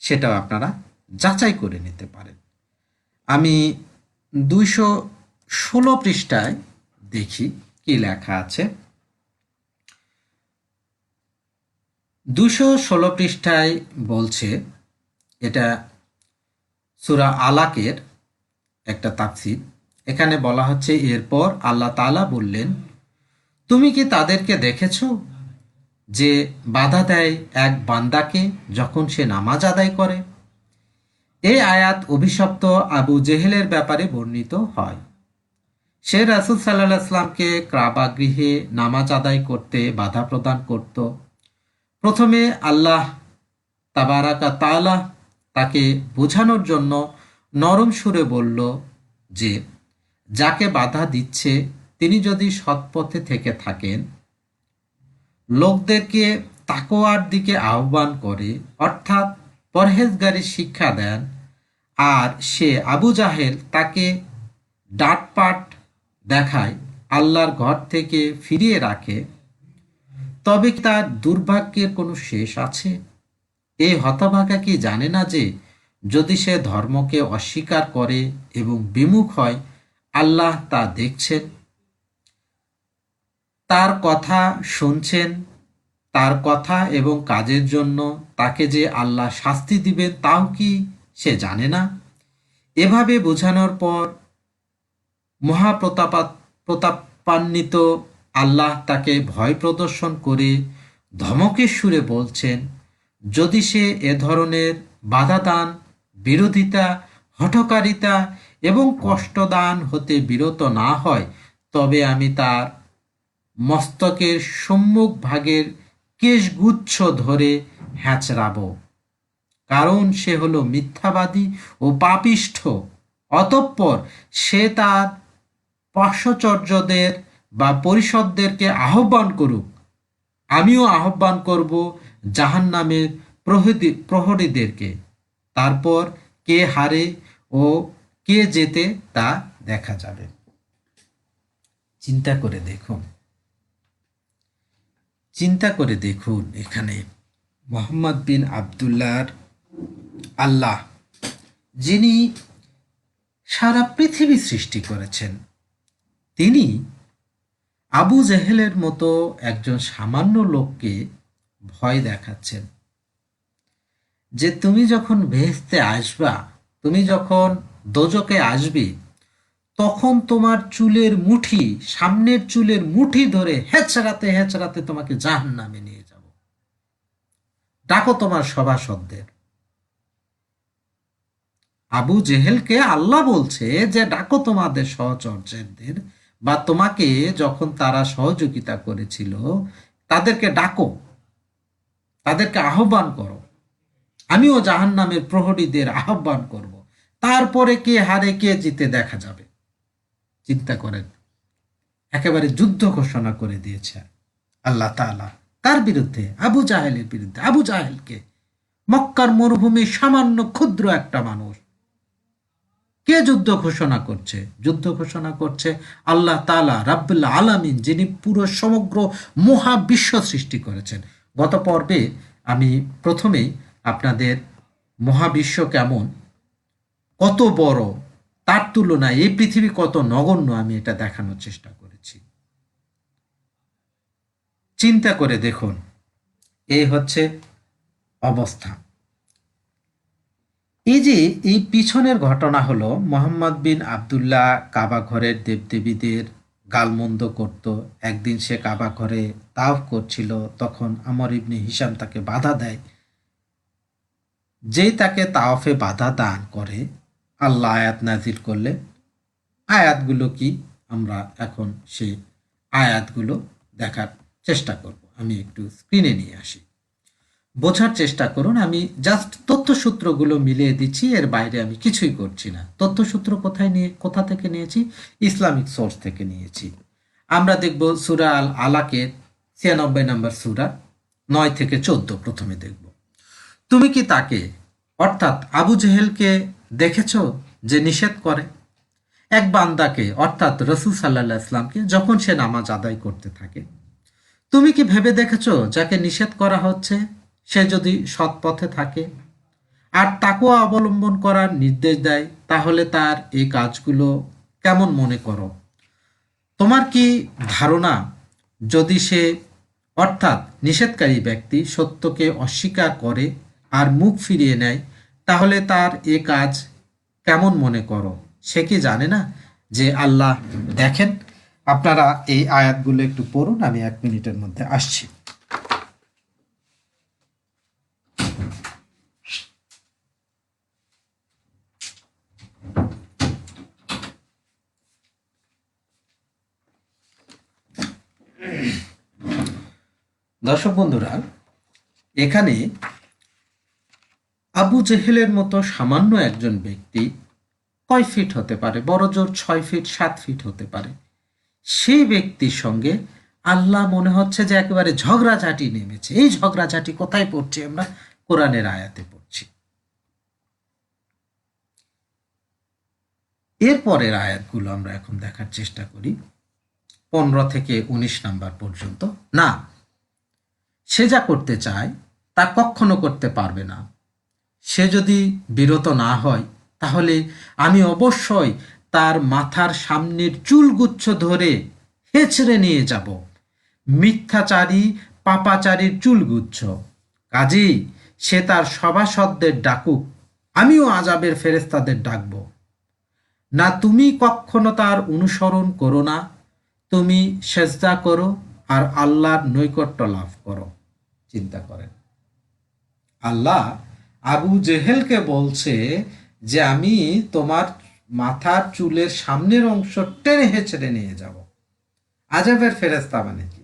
সেটাও আপনারা যাচাই করে নিতে পারেন। আমি 216 পৃষ্ঠায় দেখি কি লেখা আছে। 216 পৃষ্ঠায় বলছে, এটা সূরা আলাকের একটা তাফসীর। এখানে বলা হচ্ছে, এরপর আল্লাহ তাআলা বললেন, তুমি কি তাদেরকে দেখেছ যে বাধা দেয় এক বান্দাকে যখন সে নামাজ আদায় করে? এই আয়াত অভিশপ্ত আবু জেহেলের ব্যাপারে বর্ণিত হয়। সে রাসূল সাল্লাল্লাহু আলাইহি ওয়াসাল্লামকে কাবা গৃহে নামাজ আদায় করতে বাধা প্রদান করত। প্রথমে আল্লাহ তাবারাকা তাআলা তাকে বোঝানোর জন্য নরম সুরে বলল যে যাকে বাধা দিচ্ছে তিনি যদি সৎপথে থেকে থাকেন, লোকদেরকে তাকওয়ার দিকে আহ্বান করে, অর্থাৎ পরহেজগারির শিক্ষা দেন, আর সে আবু জাহেল তাকে ডাঁটপাট দেখায়, আল্লাহর ঘর থেকে ফিরিয়ে রাখে, তবে কি তার দুর্ভাগ্যের কোনো শেষ আছে? এই হতভাগা কি জানে না যে যদি সে ধর্মকে অস্বীকার করে এবং বিমুখ হয়, আল্লাহ তা দেখছেন, তার কথা শুনছেন, তার কথা এবং কাজের জন্য তাকে যে আল্লাহ শাস্তি দিবেন তাও কি সে জানে না? এভাবে বোঝানোর পর প্রতাপান্বিত আল্লাহ তাকে ভয় প্রদর্শন করে ধমকের সুরে বলছেন, যদি সে এ ধরনের বাধাদান, বিরোধিতা, হঠকারিতা এবং কষ্টদান হতে বিরত না হয়, তবে আমি তার মস্তকের সম্মুখ ভাগের কেশগুচ্ছ ধরে হ্যাঁচড়াব, কারণ সে হলো মিথ্যাবাদী ও পাপিষ্ঠ। অতঃপর সে তার পার্শ্বচর্যদের বা পরিষদদেরকে আহ্বান করুক, আমিও আহ্বান করব জাহান্নামের প্রহরীদেরকে। তারপর কে হারে ও কে জেতে তা দেখা যাবে। চিন্তা করে দেখুন এখানে মোহাম্মদ বিন আবদুল্লাহর আল্লাহ, যিনি সারা পৃথিবী সৃষ্টি করেছেন, তিনি আবু জেহেলের মতো একজন সামান্য লোককে ভয় দেখাচ্ছেন যে তুমি যখন বেহেশতে আসবা, তুমি যখন দোজকে আসবে, তখন তোমার চুলের মুঠি, সামনের চুলের মুঠি ধরে হেঁচড়াতে হেঁচড়াতে তোমাকে জাহান্নামে নিয়ে যাব। ডাকো তোমার সভাসদদের। আবু জেহেলকে আল্লাহ বলছে যে ডাকো তোমাদের সহচর্যদের, বা তোমাকে যখন তারা সহযোগিতা করেছিল তাদেরকে ডাকো, তাদেরকে আহ্বান করো, আমিও জাহান্নামের প্রহরীদের আহ্বান করব, তারপরে কে হারে কে জিতে দেখা যাবে। চিন্তা করেন, একেবারে যুদ্ধ ঘোষণা করে দিয়েছে আল্লাহ তাআলা কার বিরুদ্ধে? আবু জাহেলের বিরুদ্ধে। আবু জাহেলকে, মক্কার মরুভূমি সামান্য ক্ষুদ্র একটা মানুষ, কে যুদ্ধ ঘোষণা করছে? যুদ্ধ ঘোষণা করছে আল্লাহ তাআলা রাব্বুল আলামিন, যিনি পুরো সমগ্র মহাবিশ্ব সৃষ্টি করেছেন। গত পর্বে আমি প্রথমেই আপনাদের মহাবিশ্ব কেমন, কত বড়, তার তুলনায় এই পৃথিবী কত নগণ্য, আমি এটা দেখানোর চেষ্টা করেছি। চিন্তা করে দেখুন, এই হচ্ছে অবস্থা। এই যে এই পিছনের ঘটনা হলো, মোহাম্মদ বিন আবদুল্লাহ কাবা ঘরের দেবদেবীদের গালমন্দ করত। একদিন সে কাবা ঘরে তাওয়াফ করছিল, তখন আমর ইবনে হিশাম তাকে বাধা দেয়। যেই তাকে তাওয়াফে বাধা দান করে, আল্লাহ আয়াত নাজিল করলেন। আয়াতগুলো কি, আমরা এখন সেই আয়াতগুলো দেখার চেষ্টা করব। আমি একটু স্ক্রিনে নিয়ে আসি। বোঝার চেষ্টা করুন। আমি জাস্ট তথ্যসূত্রগুলো মিলিয়ে দিচ্ছি, এর বাইরে আমি কিছুই করছি না। তথ্যসূত্র কোথা থেকে নিয়েছি? ইসলামিক সোর্স থেকে নিয়েছি। আমরা দেখব সূরা আল আলাকের ৯৬ নম্বর সূরা ৯ থেকে ১৪ প্রথমে দেখব। তুমি কি তাকে অর্থাৎ আবু জেহেলকে দেখেছ যে নিষেধ করে এক বান্দাকে অর্থাৎ রসুল সাল্লাল্লাহু আলাইহি ইসলামকে যখন সে নামাজ আদায় করতে থাকে? তুমি কি ভেবে দেখেছো যাকে নিষেধ করা হচ্ছে সে যদি সৎ পথে থাকে আর তাকওয়া অবলম্বন করার নির্দেশ দেয়, তাহলে তার এই কাজগুলো কেমন মনে করো? তোমার কি ধারণা, যদি সে অর্থাৎ নিষেধকারী ব্যক্তি সত্যকে অস্বীকার করে আর মুখ ফিরিয়ে নেয়, তাহলে তার এ কাজ কেমন মনে করো? সে কি জানে না যে আল্লাহ দেখেন? আপনারা এই আয়াতগুলো একটু পড়ুন, আমি 1 মিনিটের মধ্যে আসছি। দর্শক বন্ধুরা, এখানে আবু জেহেলের মতো সামান্য একজন ব্যক্তি কয় ফিট হতে পারে? বড়জোর 6 ফিট 7 ফিট হতে পারে। সেই ব্যক্তির সঙ্গে আল্লাহ মনে হচ্ছে যে একেবারে ঝগড়াঝাটি নেমেছে। এই ঝগড়াঝাটি কোথায় পড়ছি? আমরা কোরআনের আয়াতে পড়ছি। এরপরের আয়াতগুলো আমরা এখন দেখার চেষ্টা করি, 15 থেকে 19 নাম্বার পর্যন্ত। না, সে যা করতে চায় তা কখনো করতে পারবে না। সে যদি বিরত না হয়, তাহলে আমি অবশ্যই তার মাথার সামনের চুলগুচ্ছ ধরে হেঁচড়ে নিয়ে যাব। মিথ্যাচারী পাপাচারীর চুলগুচ্ছ। কাজেই সে তার সভাসদদের ডাকুক, আমিও আযাবের ফেরেশতাদের ডাকব। না, তুমি কখনো তার অনুসরণ করো না। তুমি সেজদা করো আর আল্লাহর নৈকট্য লাভ করো। চিন্তা করেন, আল্লাহ আবু জেহেলকে বলছে যে আমি তোমার মাথার চুলের সামনের অংশ টেনে হেঁচড়ে নিয়ে যাব। আযাবের ফেরেশতা মানে কি?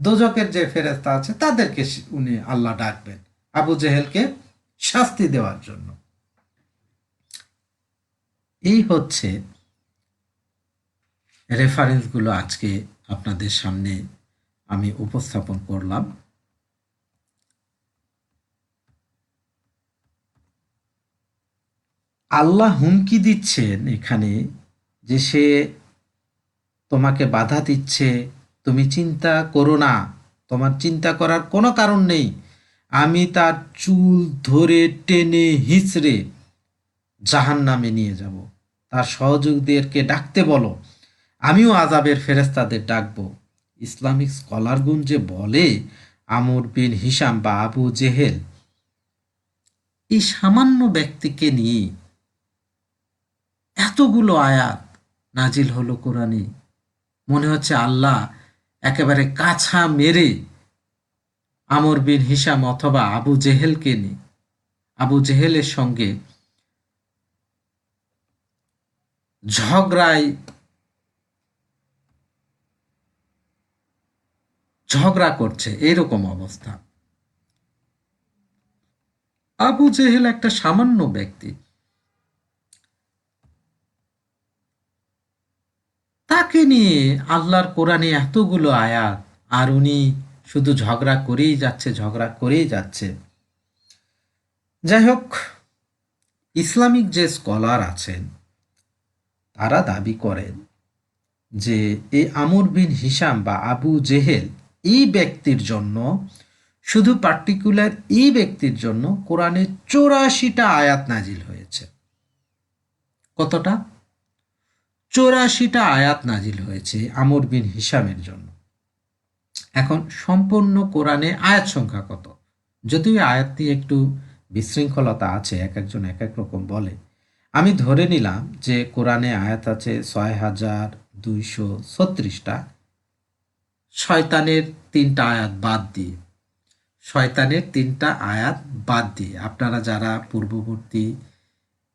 দোজকের যে ফেরেশতা আছে তাদেরকে উনি আল্লাহ ডাকবেন আবু জেহেলকে শাস্তি দেওয়ার জন্য। এই হচ্ছে রেফারেন্সগুলো আজকে আপনাদের সামনে আমি উপস্থাপন করলাম। আল্লাহ হুমকি দিচ্ছেন এখানে যে সে তোমাকে বাধা দিচ্ছে, তুমি চিন্তা করো না, তোমার চিন্তা করার কোনো কারণ নেই। আমি তার চুল ধরে টেনে হিঁচড়ে জাহান্নামে নিয়ে যাব। তার সহযোগীদেরকে ডাকতে বলো, আমিও আযাবের ফেরেশতাদের ডাকবো। ইসলামিক স্কলারগুন যে বলে আমর বিন হিশাম বা আবু জেহেল এই সামান্য ব্যক্তিকে নিয়ে এতগুলো আয়াত নাজিল হলো কোরআনে। মনে হচ্ছে আল্লাহ একেবারে কাছা মেরে আমর বিন হিশাম অথবা আবু জেহেলকে নিয়ে আবু জেহেলের সঙ্গে ঝগড়া করছে, এরকম অবস্থা। আবু জেহেল একটা সামান্য ব্যক্তি, তাকে নিয়ে আল্লাহর কোরআনে এতগুলো আয়াত, আর উনি শুধু ঝগড়া করেই যাচ্ছে, ঝগড়া করেই যাচ্ছে। যাই হোক, ইসলামিক যে স্কলার আছেন তারা দাবি করেন যে এই আমর বিন হিশাম বা আবু জেহেল এই ব্যক্তির জন্য, শুধু পার্টিকুলার এই ব্যক্তির জন্য কোরআনে 84টা আয়াত নাজিল হয়েছে। কতটা? 84টা আয়াত নাজিল হয়েছে আমর বিন হিশামের জন্য। এখন সম্পূর্ণ কোরআনে আয়াত সংখ্যা কত? যদিও আয়াতটি একটু বিশৃঙ্খলতা আছে, এক একজন এক এক রকম বলে। আমি ধরে নিলাম যে কোরআনে আয়াত আছে 6236টা, শয়তানের 3টা আয়াত বাদ দিয়ে। শয়তানের 3টা আয়াত বাদ দিয়ে আপনারা যারা পূর্ববর্তী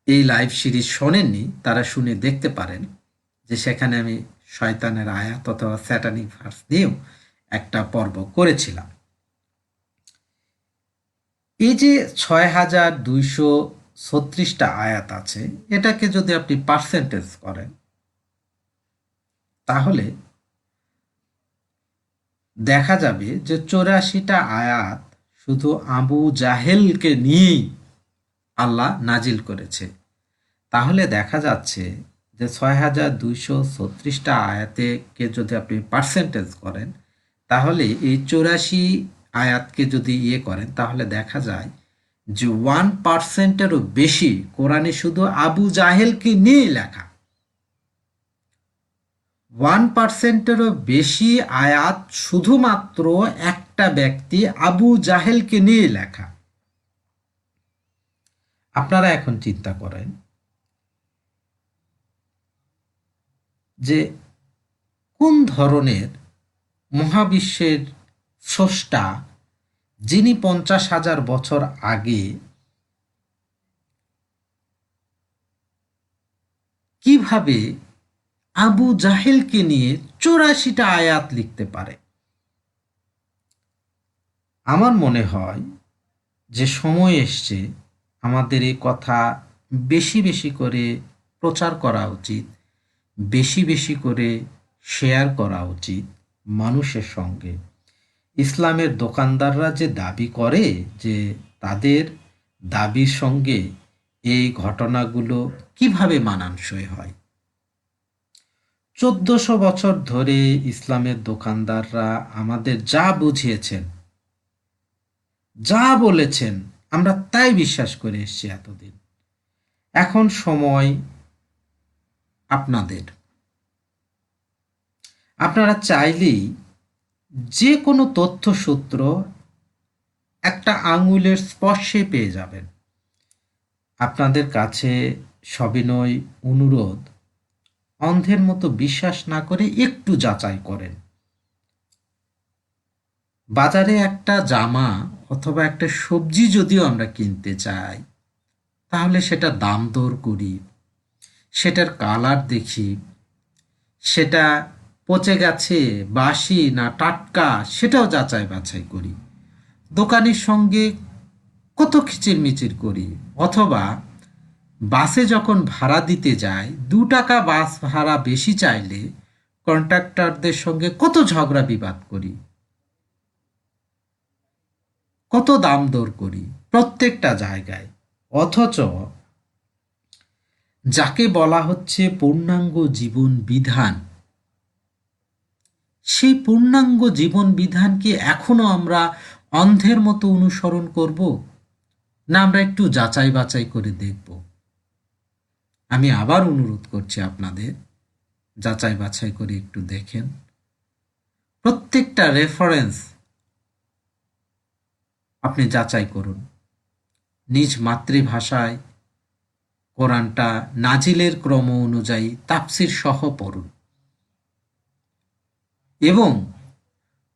এই লাইভ সিরিজ শোনেননি তারা শুনে দেখতে পারেন যে সেখানে আমি শয়তানের আয়াত অথবা স্যাটানিক ভার্স নিয়েও একটা পর্ব করেছিলাম। এই যে ৬,২৩৬টা আয়াত আছে, এটাকে যদি আপনি পার্সেন্টেজ করেন তাহলে দেখা যাবে যে ৮৪টা আয়াত শুধু আবু জাহেলকে নিয়েই আল্লাহ নাজিল করেছে। তাহলে দেখা যাচ্ছে যে ৬,২৩৬টা আয়াতকে যদি আপনি পার্সেন্টেজ করেন তাহলে এই ৮৪ আয়াতকে যদি করেন তাহলে দেখা যায় যে 1%-এরও বেশি কোরআনে শুধু আবু জাহেলকে নিয়েই লেখা। 1%-এরও বেশি আয়াত শুধুমাত্র একটা ব্যক্তি আবু জাহেলকে নিয়ে লেখা। আপনারা এখন চিন্তা করেন যে কোন ধরনের মহাবিশ্বের স্রষ্টা, যিনি 50,000 বছর আগে কিভাবে আবু জাহেলকে নিয়ে 84টা আয়াত লিখতে পারে। আমার মনে হয় যে সময় এসছে আমাদের এই কথা বেশি বেশি করে প্রচার করা উচিত, বেশি বেশি করে শেয়ার করা উচিত মানুষের সঙ্গে। ইসলামের দোকানদাররা যে দাবি করে যে তাদের দাবির সঙ্গে এই ঘটনাগুলো কিভাবে মানানসই হয়। 1400 বছর ধরে ইসলামের দোকানদাররা আমাদের যা বুঝিয়েছেন, যা বলেছেন, আমরা তাই বিশ্বাস করে এসেছি এতদিন। এখন সময় আপনাদের। আপনারা চাইলেই যে কোনো তথ্যসূত্র একটা আঙুলের স্পর্শে পেয়ে যাবেন। আপনাদের কাছে সবিনয় অনুরোধ, অন্ধের মতো বিশ্বাস না করে একটু যাচাই করেন। বাজারে একটা জামা অথবা একটা সবজি যদিও আমরা কিনতে চাই, তাহলে সেটা দাম দর করি, সেটার কালার দেখি, সেটা পচে গেছে, বাসি না টাটকা, সেটাও যাচাই বাছাই করি। দোকানের সঙ্গে কত কিচিরমিচির করি। অথবা বাসে যখন ভাড়া দিতে যাই, 2 টাকা বাস ভাড়া বেশি চাইলে কন্ট্রাক্টরদের সঙ্গে কত ঝগড়া বিবাদ করি, কত দাম দর করি প্রত্যেকটা জায়গায়। অথচ যাকে বলা হচ্ছে পূর্ণাঙ্গ জীবন বিধান, সেই পূর্ণাঙ্গ জীবন বিধান কি এখনো আমরা অন্ধের মতো অনুসরণ করব, না আমরা একটু যাচাই বাছাই করে দেখব? আমি আবার অনুরোধ করছি আপনাদের, যাচাই বাছাই করে একটু দেখেন। প্রত্যেকটা রেফারেন্স আপনি যাচাই করুন। নিজ মাতৃভাষায় কোরআনটা নাজিলের ক্রম অনুযায়ী তাফসির সহ পড়ুন এবং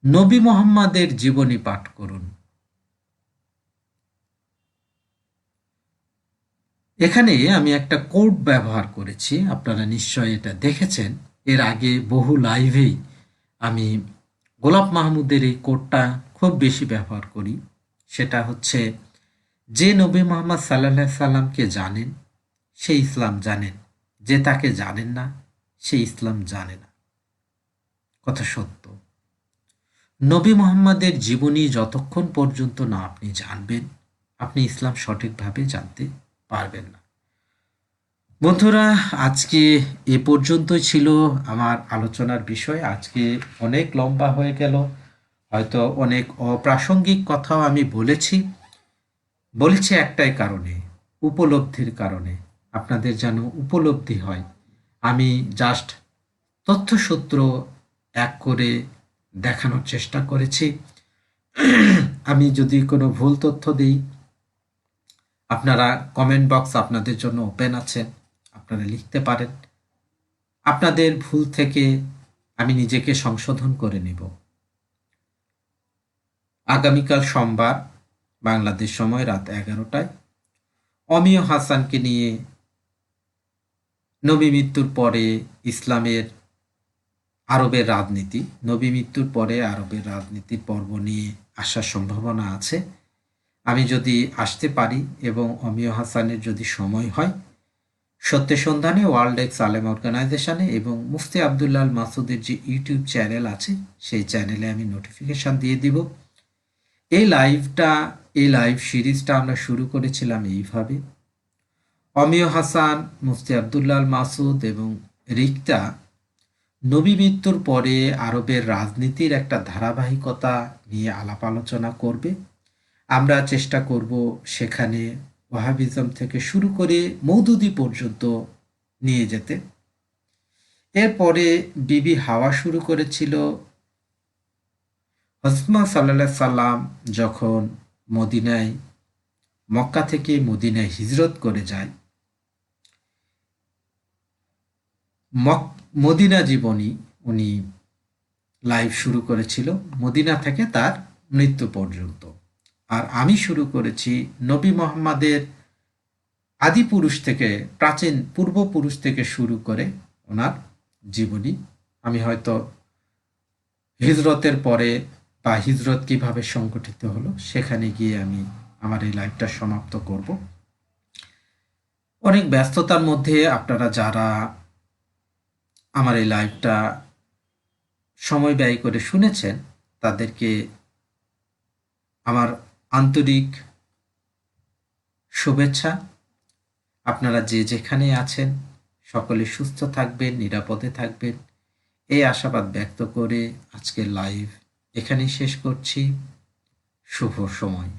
নবী মুহাম্মাদের জীবনী পাঠ করুন। এখানে আমি একটা কোড ব্যবহার করেছি, আপনারা নিশ্চয়ই এটা দেখেছেন। এর আগে বহু লাইভেই আমি গোলাপ মাহমুদের এই কোডটা খুব বেশি ব্যবহার করি। সেটা হচ্ছে, যে নবী মুহাম্মদ সাল্লাল্লাহু আলাইহি সাল্লামকে জানেন সে ইসলাম জানেন, যে তাকে জানেন না সে ইসলাম জানে না। কথা সত্য। নবী মুহাম্মাদের জীবনী যতক্ষণ পর্যন্ত না আপনি জানবেন, আপনি ইসলাম সঠিকভাবে জানতে পারবেন না। বন্ধুরা, আজকে এ পর্যন্তই ছিল আমার আলোচনার বিষয়। আজকে অনেক লম্বা হয়ে গেল, হয়তো অনেক অপ্রাসঙ্গিক কথাও আমি বলেছি একটাই কারণে, উপলব্ধির কারণে। আপনাদের যেন উপলব্ধি হয়। আমি জাস্ট তথ্যসূত্র এক করে দেখানোর চেষ্টা করেছি। আমি যদি কোনো ভুল তথ্য দিই, আপনারা কমেন্ট বক্স আপনাদের জন্য ওপেন আছে, আপনারা লিখতে পারেন। আপনাদের ভুল থেকে আমি নিজেকে সংশোধন করে নেব। আগামীকাল সোমবার বাংলাদেশ সময় রাত 11টায় অমিয় হাসানকে নিয়ে নবী মৃত্যুর পরে ইসলামের আরবের রাজনীতি, নবী মৃত্যুর পরে আরবের রাজনীতির পর্ব নিয়ে আসার সম্ভাবনা আছে। আমি যদি আসতে পারি এবং অমিয় হাসানের যদি সময় হয়, সত্যের সন্ধানে ওয়ার্ল্ড এক্স আলেম অর্গানাইজেশনে এবং মুফতি আবদুল্লাহ আল মাসুদের যে ইউটিউব চ্যানেল আছে সেই চ্যানেলে আমি নোটিফিকেশান দিয়ে দিব। এই লাইভ সিরিজটা আমরা শুরু করেছিলাম এইভাবে। অমিয় হাসান, মুফতি আবদুল্লাহ আল মাসুদ এবং রিক্তা নবী মৃত্যুর পরে আরবের রাজনীতির একটা ধারাবাহিকতা নিয়ে আলাপ আলোচনা করবে। আমরা চেষ্টা করব সেখানে ওয়াহাবিজম থেকে শুরু করে মৌদুদি পর্যন্ত নিয়ে যেতে। এরপরে বিবি হাওয়া শুরু করেছিল হজরত সাল্লাল্লাহু আলাইহি সাল্লাম যখন মক্কা থেকে মদিনায় হিজরত করে যায়, মদিনা জীবনী উনি লাইভ শুরু করেছিল মদিনা থেকে তার মৃত্যু পর্যন্ত। আর আমি শুরু করেছি নবী মোহাম্মদের আদি পুরুষ থেকে, প্রাচীন পূর্বপুরুষ থেকে শুরু করে ওনার জীবনী। আমি হয়তো হিজরতের পরে বা হিজরত কিভাবে সংগঠিত হলো সেখানে গিয়ে আমি আমার এই লাইভটা সমাপ্ত করব। অনেক ব্যস্ততার মধ্যে আপনারা যারা আমার এই লাইভটা সময় ব্যয় করে শুনেছেন তাদেরকে আমার আন্তরিক শুভেচ্ছা। আপনারা যে যেখানে আছেন সকলে সুস্থ থাকবেন, নিরাপদে থাকবেন, এই আশাবাদ ব্যক্ত করে আজকের লাইভ এখানেই শেষ করছি। শুভ সময়।